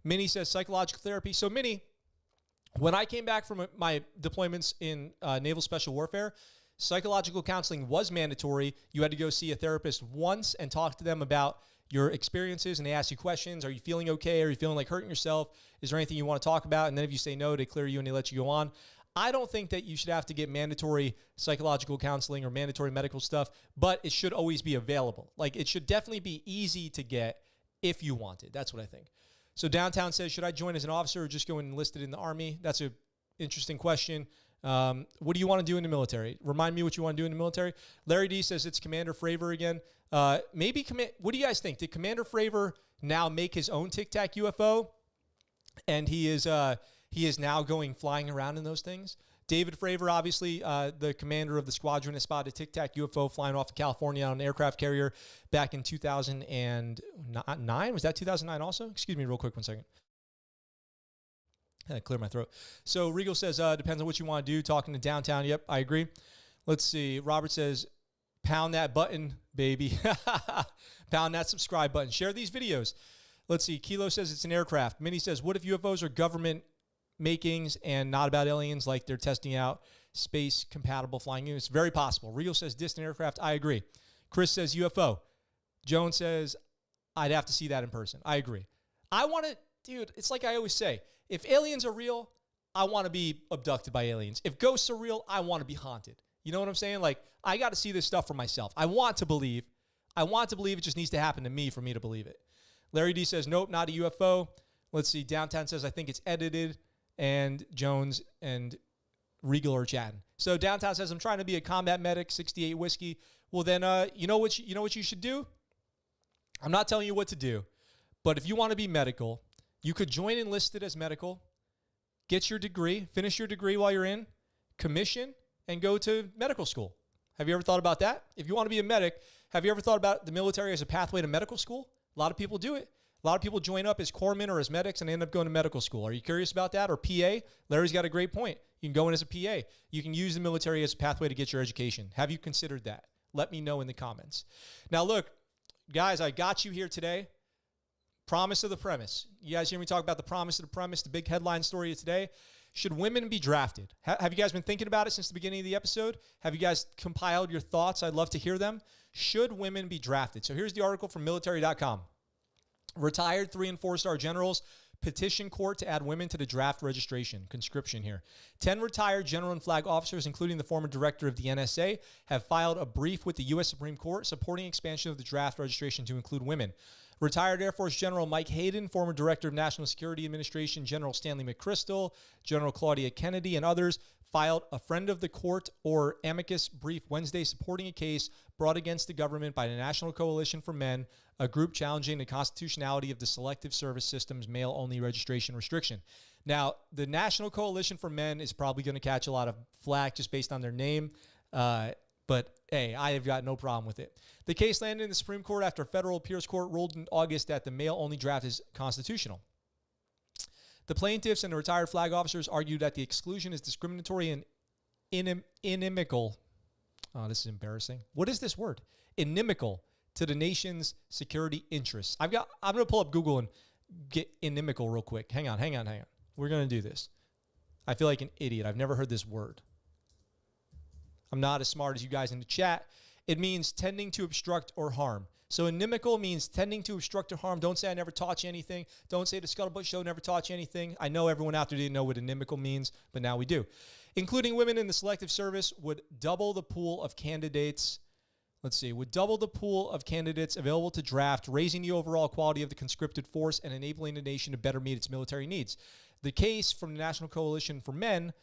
Minnie says psychological therapy. So Minnie, when I came back from my deployments in Naval Special Warfare, psychological counseling was mandatory. You had to go see a therapist once and talk to them about your experiences, and they ask you questions. Are you feeling okay? Are you feeling like hurting yourself? Is there anything you want to talk about? And then if you say no, they clear you and they let you go on. I don't think that you should have to get mandatory psychological counseling or mandatory medical stuff, but it should always be available. Like, it should definitely be easy to get if you want it. That's what I think. So Downtown says, should I join as an officer or just go enlisted in the Army? That's an interesting question. What do you want to do in the military? Remind me what you want to do in the military. Larry D says it's Commander Fravor again. What do you guys think? Did Commander Fravor now make his own Tic Tac UFO? And he is now going flying around in those things. David Fravor, obviously, the commander of the squadron, has spotted a Tic Tac UFO flying off of California on an aircraft carrier back in 2009. Was that 2009 also? Excuse me real quick, 1 second. I clear my throat. So Regal says, depends on what you want to do. Talking to Downtown. Yep, I agree. Let's see. Robert says, pound that button, baby. Pound that subscribe button. Share these videos. Let's see. Kilo says it's an aircraft. Minnie says, what if UFOs are government makings and not about aliens, like they're testing out space-compatible flying units? Very possible. Regal says distant aircraft. I agree. Chris says UFO. Joan says, I'd have to see that in person. I agree. I want to, dude, it's like I always say, if aliens are real, I want to be abducted by aliens. If ghosts are real, I want to be haunted. You know what I'm saying? Like, I got to see this stuff for myself. I want to believe. It just needs to happen to me for me to believe it. Larry D says, nope, not a UFO. Let's see. Downtown says, I think it's edited. And Jones and Regal are chatting. So Downtown says, I'm trying to be a combat medic, 68 whiskey. Well, then, you know what you should do? I'm not telling you what to do, but if you want to be medical, you could join Enlisted as medical, get your degree, finish your degree while you're in, commission, and go to medical school. Have you ever thought about that? If you want to be a medic, have you ever thought about the military as a pathway to medical school? A lot of people do it. A lot of people join up as corpsmen or as medics and end up going to medical school. Are you curious about that? Or PA? Larry's got a great point. You can go in as a PA. You can use the military as a pathway to get your education. Have you considered that? Let me know in the comments. Now, look, guys, I got you here today. Promise of the premise. You guys hear me talk about the promise of the premise, the big headline story of today. Should women be drafted? Have you guys been thinking about it since the beginning of the episode? Have you guys compiled your thoughts? I'd love to hear them. Should women be drafted? So here's the article from military.com. Retired 3- and 4-star generals petition court to add women to the draft registration. Conscription here. 10 retired general and flag officers, including the former director of the NSA, have filed a brief with the U.S. Supreme Court supporting expansion of the draft registration to include women. Retired Air Force General Mike Hayden, former Director of National Security Administration General Stanley McChrystal, General Claudia Kennedy, and others filed a friend of the court or amicus brief Wednesday supporting a case brought against the government by the National Coalition for Men, a group challenging the constitutionality of the Selective Service System's male-only registration restriction. Now, the National Coalition for Men is probably going to catch a lot of flack just based on their name, but hey, I have got no problem with it. The case landed in the Supreme Court after a federal appeals court ruled in August that the male-only draft is constitutional. The plaintiffs and the retired flag officers argued that the exclusion is discriminatory and inimical. Oh, this is embarrassing. What is this word? Inimical to the nation's security interests. I'm going to pull up Google and get inimical real quick. Hang on. We're going to do this. I feel like an idiot. I've never heard this word. I'm not as smart as you guys in the chat. It means tending to obstruct or harm. So inimical means tending to obstruct or harm. Don't say I never taught you anything. Don't say the ScuttleButt Show never taught you anything. I know everyone out there didn't know what inimical means, but now we do. Including women in the selective service would double the pool of candidates. Would double the pool of candidates available to draft, raising the overall quality of the conscripted force and enabling the nation to better meet its military needs. The case from the National Coalition for Men,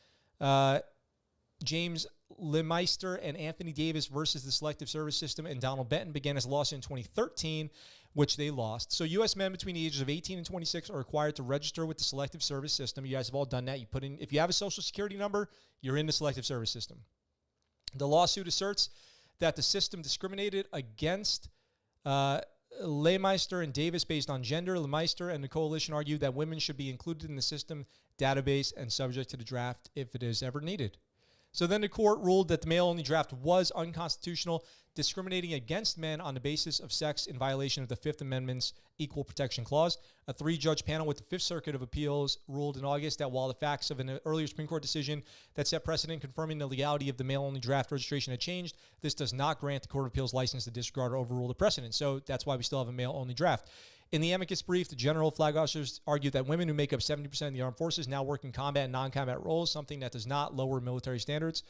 James Lemeister and Anthony Davis versus the Selective Service System and Donald Benton began as a lawsuit in 2013, which they lost. So U.S. men between the ages of 18 and 26 are required to register with the Selective Service System. You guys have all done that. You put in, if you have a social security number, you're in the Selective Service System. The lawsuit asserts that the system discriminated against Lemeister and Davis based on gender. Lemeister and the coalition argued that women should be included in the system database and subject to the draft if it is ever needed. So then the court ruled that the male-only draft was unconstitutional, discriminating against men on the basis of sex in violation of the Fifth Amendment's Equal Protection Clause. A three-judge panel with the Fifth Circuit of Appeals ruled in August that while the facts of an earlier Supreme Court decision that set precedent confirming the legality of the male-only draft registration had changed, this does not grant the Court of Appeals license to disregard or overrule the precedent. So that's why we still have a male-only draft. In the amicus brief, the general flag officers argued that women who make up 70% of the armed forces now work in combat and non-combat roles, something that does not lower military standards.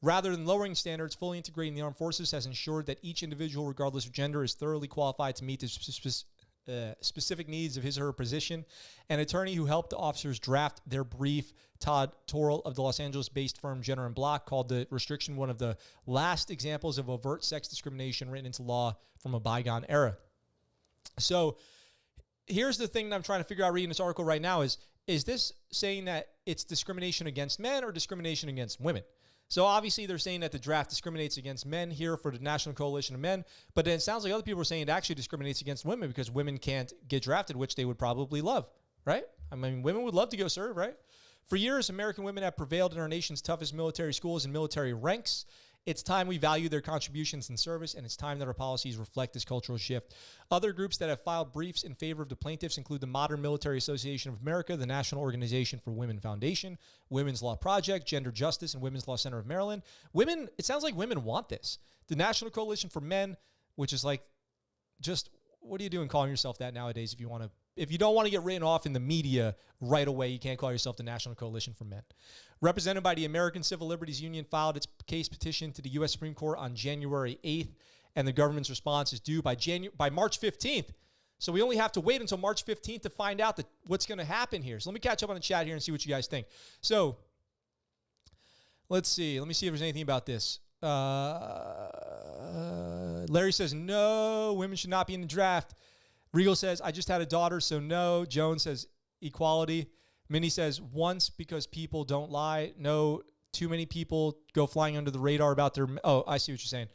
Rather than lowering standards, fully integrating the armed forces has ensured that each individual, regardless of gender, is thoroughly qualified to meet the specific needs of his or her position. An attorney who helped the officers draft their brief, Todd Torrell of the Los Angeles-based firm Jenner and Block, called the restriction one of the last examples of overt sex discrimination written into law from a bygone era. So here's the thing that I'm trying to figure out reading this article right now is this saying that it's discrimination against men or discrimination against women? So obviously they're saying that the draft discriminates against men here for the National Coalition of Men, but then it sounds like other people are saying it actually discriminates against women because women can't get drafted, which they would probably love, right? I mean, women would love to go serve, right? For years, American women have prevailed in our nation's toughest military schools and military ranks. It's time we value their contributions in service, and it's time that our policies reflect this cultural shift. Other groups that have filed briefs in favor of the plaintiffs include the Modern Military Association of America, the National Organization for Women Foundation, Women's Law Project, Gender Justice, and Women's Law Center of Maryland. Women, it sounds like women want this. The National Coalition for Men, which is like, just what are you doing calling yourself that nowadays if you don't want to get written off in the media right away, you can't call yourself the National Coalition for Men. Represented by the American Civil Liberties Union, filed its case petition to the U.S. Supreme Court on January 8th, and the government's response is due by March 15th. So we only have to wait until March 15th to find out what's going to happen here. So let me catch up on the chat here and see what you guys think. So let's see. Let me see if there's anything about this. Larry says, no, women should not be in the draft. Regal says, I just had a daughter, so no. Joan says, equality. Minnie says, once, because people don't lie. No, too many people go flying under the radar about their... Oh, I see what you're saying.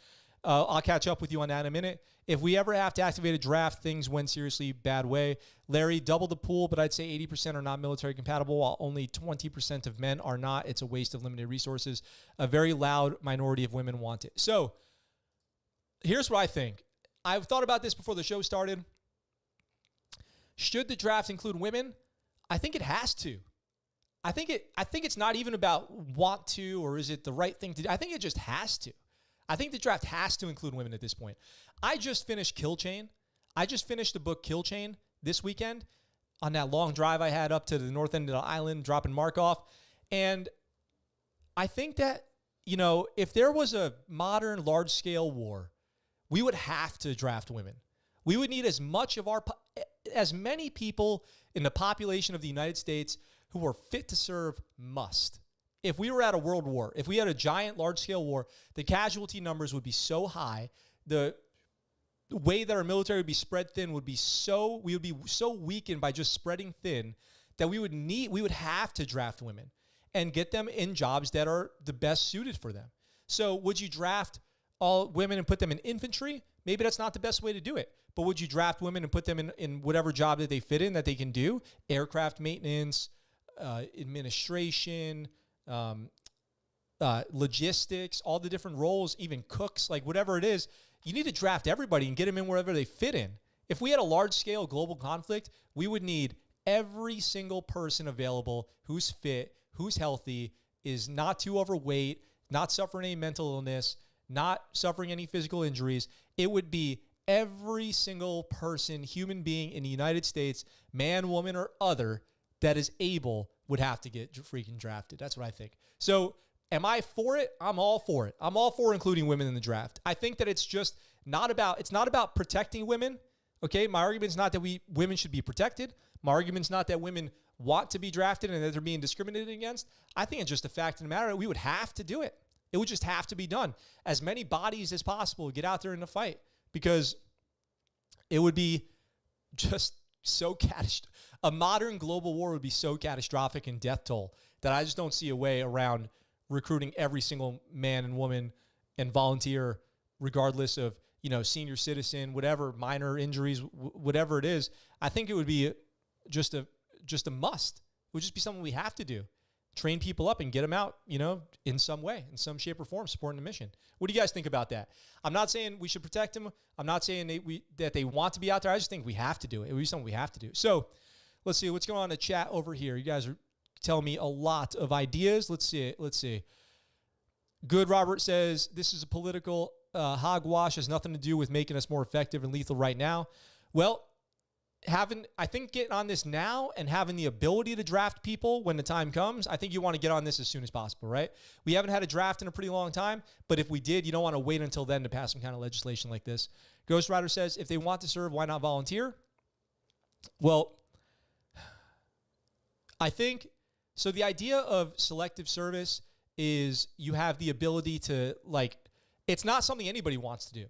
I'll catch up with you on that in a minute. If we ever have to activate a draft, things went seriously bad way. Larry, double the pool, but I'd say 80% are not military compatible, while only 20% of men are not. It's a waste of limited resources. A very loud minority of women want it. So here's what I think. I've thought about this before the show started. Should the draft include women? I think it has to. I think it's not even about want to or is it the right thing to do. I think it just has to. I think the draft has to include women at this point. I just finished Kill Chain. I just finished the book Kill Chain this weekend on that long drive I had up to the north end of the island, dropping Mark off. And I think that, if there was a modern large-scale war, we would have to draft women. We would need as many people in the population of the United States who are fit to serve must. if we were at a world war, if we had a giant, large-scale war, the casualty numbers would be so high, the way that our military would be spread thin we would be so weakened by just spreading thin that we would have to draft women and get them in jobs that are the best suited for them. So would you draft all women and put them in infantry? Maybe that's not the best way to do it. But would you draft women and put them in whatever job that they fit in that they can do? Aircraft maintenance, administration, logistics, all the different roles, even cooks, like whatever it is. You need to draft everybody and get them in wherever they fit in. If we had a large-scale global conflict, we would need every single person available who's fit, who's healthy, is not too overweight, not suffering any mental illness, not suffering any physical injuries. It would be every single person, human being in the United States, man, woman, or other, that is able would have to get freaking drafted. That's what I think. So am I for it? I'm all for it. I'm all for including women in the draft. I think that it's not about protecting women. Okay, my argument's not that women should be protected. My argument's not that women want to be drafted and that they're being discriminated against. I think it's just a fact of the matter. We would have to do it. It would just have to be done. As many bodies as possible get out there in the fight, because it would be just so catastrophic. A modern global war would be so catastrophic in death toll that I just don't see a way around recruiting every single man and woman and volunteer, regardless of, senior citizen, whatever, minor injuries, whatever it is. I think it would be just a must. It would just be something we have to do. Train people up and get them out, in some way, in some shape or form, supporting the mission. What do you guys think about that? I'm not saying we should protect them. I'm not saying that they want to be out there. I just think we have to do it. It would be something we have to do. So let's see what's going on in the chat over here. You guys are telling me a lot of ideas. Let's see. Good Robert says, this is a political hogwash. Has nothing to do with making us more effective and lethal right now. Well, I think getting on this now and having the ability to draft people when the time comes, I think you want to get on this as soon as possible, right? We haven't had a draft in a pretty long time, but if we did, you don't want to wait until then to pass some kind of legislation like this. Ghost Rider says, if they want to serve, why not volunteer? Well, I think, so the idea of selective service is you have the ability to, it's not something anybody wants to do.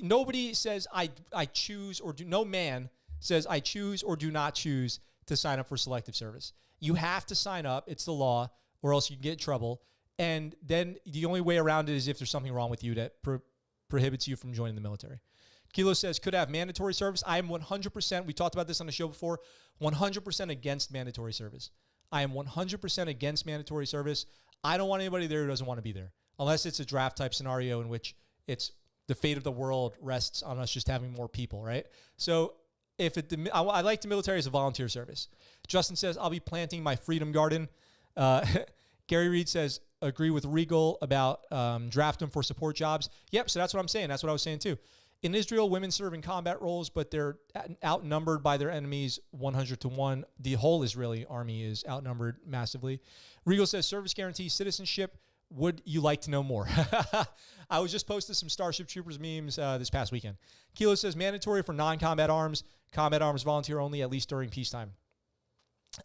Nobody says I choose or do. No man says I choose or do not choose to sign up for selective service. You have to sign up. It's the law, or else you can get in trouble. And then the only way around it is if there's something wrong with you that prohibits you from joining the military. Kilo says could have mandatory service. I am 100%. We talked about this on the show before. 100% against mandatory service. I am 100% against mandatory service. I don't want anybody there who doesn't want to be there, unless it's a draft type scenario in which it's the fate of the world rests on us just having more people, right? So I like the military as a volunteer service. Justin says, I'll be planting my freedom garden. Gary Reed says, agree with Regal about draft them for support jobs. Yep, so that's what I'm saying. That's what I was saying too. In Israel, women serve in combat roles, but they're outnumbered by their enemies 100-1. The whole Israeli army is outnumbered massively. Regal says, service guarantee citizenship. Would you like to know more? I was just posted some Starship Troopers memes this past weekend. Kilo says, mandatory for non-combat arms. Combat arms volunteer only, at least during peacetime.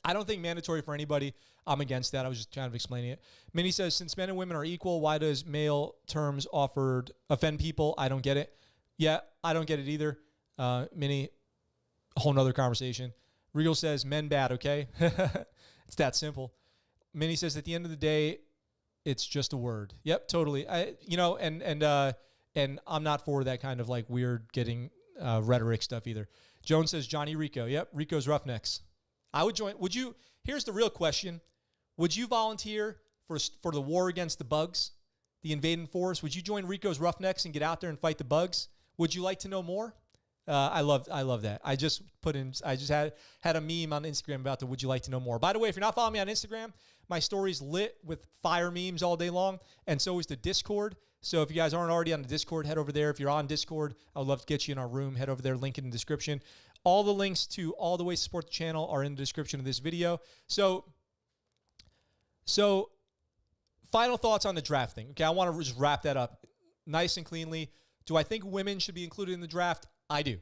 I don't think mandatory for anybody. I'm against that. I was just kind of explaining it. Minnie says, since men and women are equal, why does male terms offered offend people? I don't get it. Yeah, I don't get it either. Minnie, a whole nother conversation. Regal says, men bad, okay? It's that simple. Minnie says, at the end of the day, it's just a word. Yep, totally. And I'm not for that kind of weird getting rhetoric stuff either. Jones says Johnny Rico. Yep, Rico's Roughnecks. I would join. Would you? Here's the real question: would you volunteer for the war against the bugs, the invading force? Would you join Rico's Roughnecks and get out there and fight the bugs? Would you like to know more? I love that. I just had a meme on Instagram about the would you like to know more. By the way, if you're not following me on Instagram, my story's lit with fire memes all day long, and so is the Discord. So if you guys aren't already on the Discord, head over there. If you're on Discord, I would love to get you in our room. Head over there, link in the description. All the links to all the ways to support the channel are in the description of this video. So final thoughts on the draft thing. Okay, I want to just wrap that up nice and cleanly. Do I think women should be included in the draft? I do.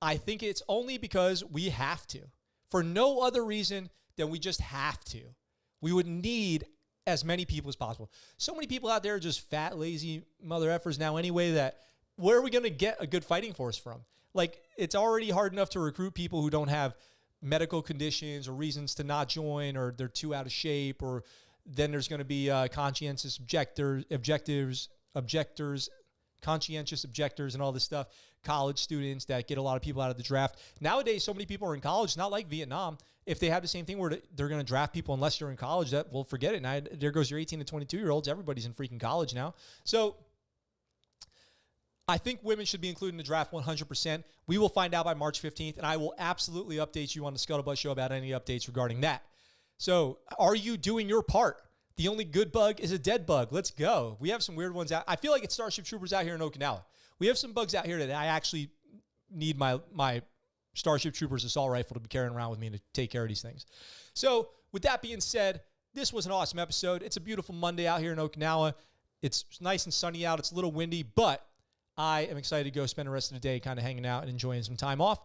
I think it's only because we have to. For no other reason than we just have to. We would need as many people as possible. So many people out there are just fat, lazy mother effers now anyway, that where are we going to get a good fighting force from? Like, it's already hard enough to recruit people who don't have medical conditions or reasons to not join, or they're too out of shape, or then there's going to be conscientious objectors, conscientious objectors and all this stuff, college students that get a lot of people out of the draft. Nowadays, so many people are in college. It's not like Vietnam. If they have the same thing where they're going to draft people unless you're in college, that, well, forget it. Now, there goes your 18 to 22-year-olds. Everybody's in freaking college now. So I think women should be included in the draft 100%. We will find out by March 15th, and I will absolutely update you on the ScuttleButt Show about any updates regarding that. So are you doing your part? The only good bug is a dead bug. Let's go. We have some weird ones out. I feel like it's Starship Troopers out here in Okinawa. We have some bugs out here that I actually need my Starship Troopers assault rifle to be carrying around with me to take care of these things. So with that being said, this was an awesome episode. It's a beautiful Monday out here in Okinawa. It's nice and sunny out. It's a little windy, but I am excited to go spend the rest of the day kind of hanging out and enjoying some time off.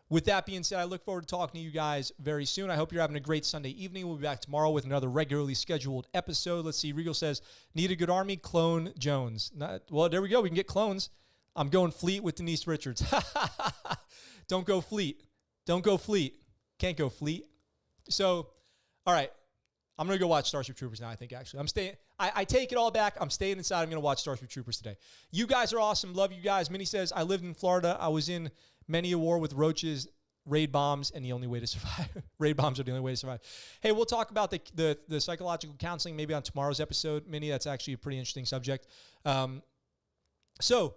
With that being said, I look forward to talking to you guys very soon. I hope you're having a great Sunday evening. We'll be back tomorrow with another regularly scheduled episode. Let's see. Regal says, need a good army? Clone Jones. Well, there we go. We can get clones. I'm going Fleet with Denise Richards. Don't go Fleet. Don't go Fleet. Can't go Fleet. So, all right. I'm going to go watch Starship Troopers now, I think, actually. I'm staying. I take it all back. I'm staying inside. I'm going to watch Starship Troopers today. You guys are awesome. Love you guys. Minnie says, I lived in Florida. I was in many a war with roaches, raid bombs, and the only way to survive. Raid bombs are the only way to survive. Hey, we'll talk about the psychological counseling maybe on tomorrow's episode, Minnie. That's actually a pretty interesting subject. So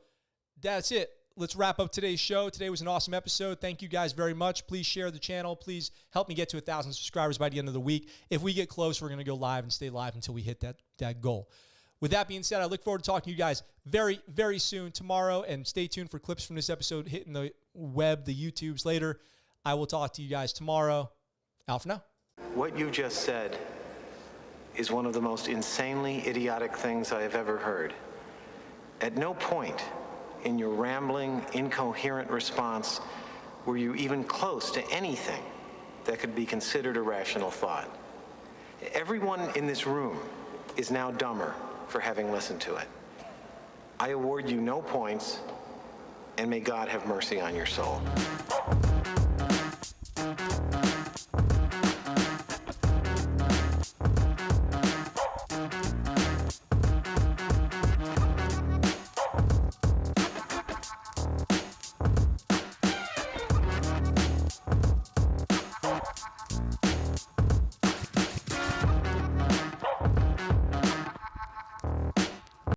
that's it. Let's wrap up today's show. Today was an awesome episode. Thank you guys very much. Please share the channel. Please help me get to 1,000 subscribers by the end of the week. If we get close, we're going to go live and stay live until we hit that goal. With that being said, I look forward to talking to you guys very, very soon tomorrow, and stay tuned for clips from this episode hitting the web, the YouTubes later. I will talk to you guys tomorrow. Out for now. What you just said is one of the most insanely idiotic things I have ever heard. At no point in your rambling, incoherent response were you even close to anything that could be considered a rational thought. Everyone in this room is now dumber for having listened to it. I award you no points, and may God have mercy on your soul.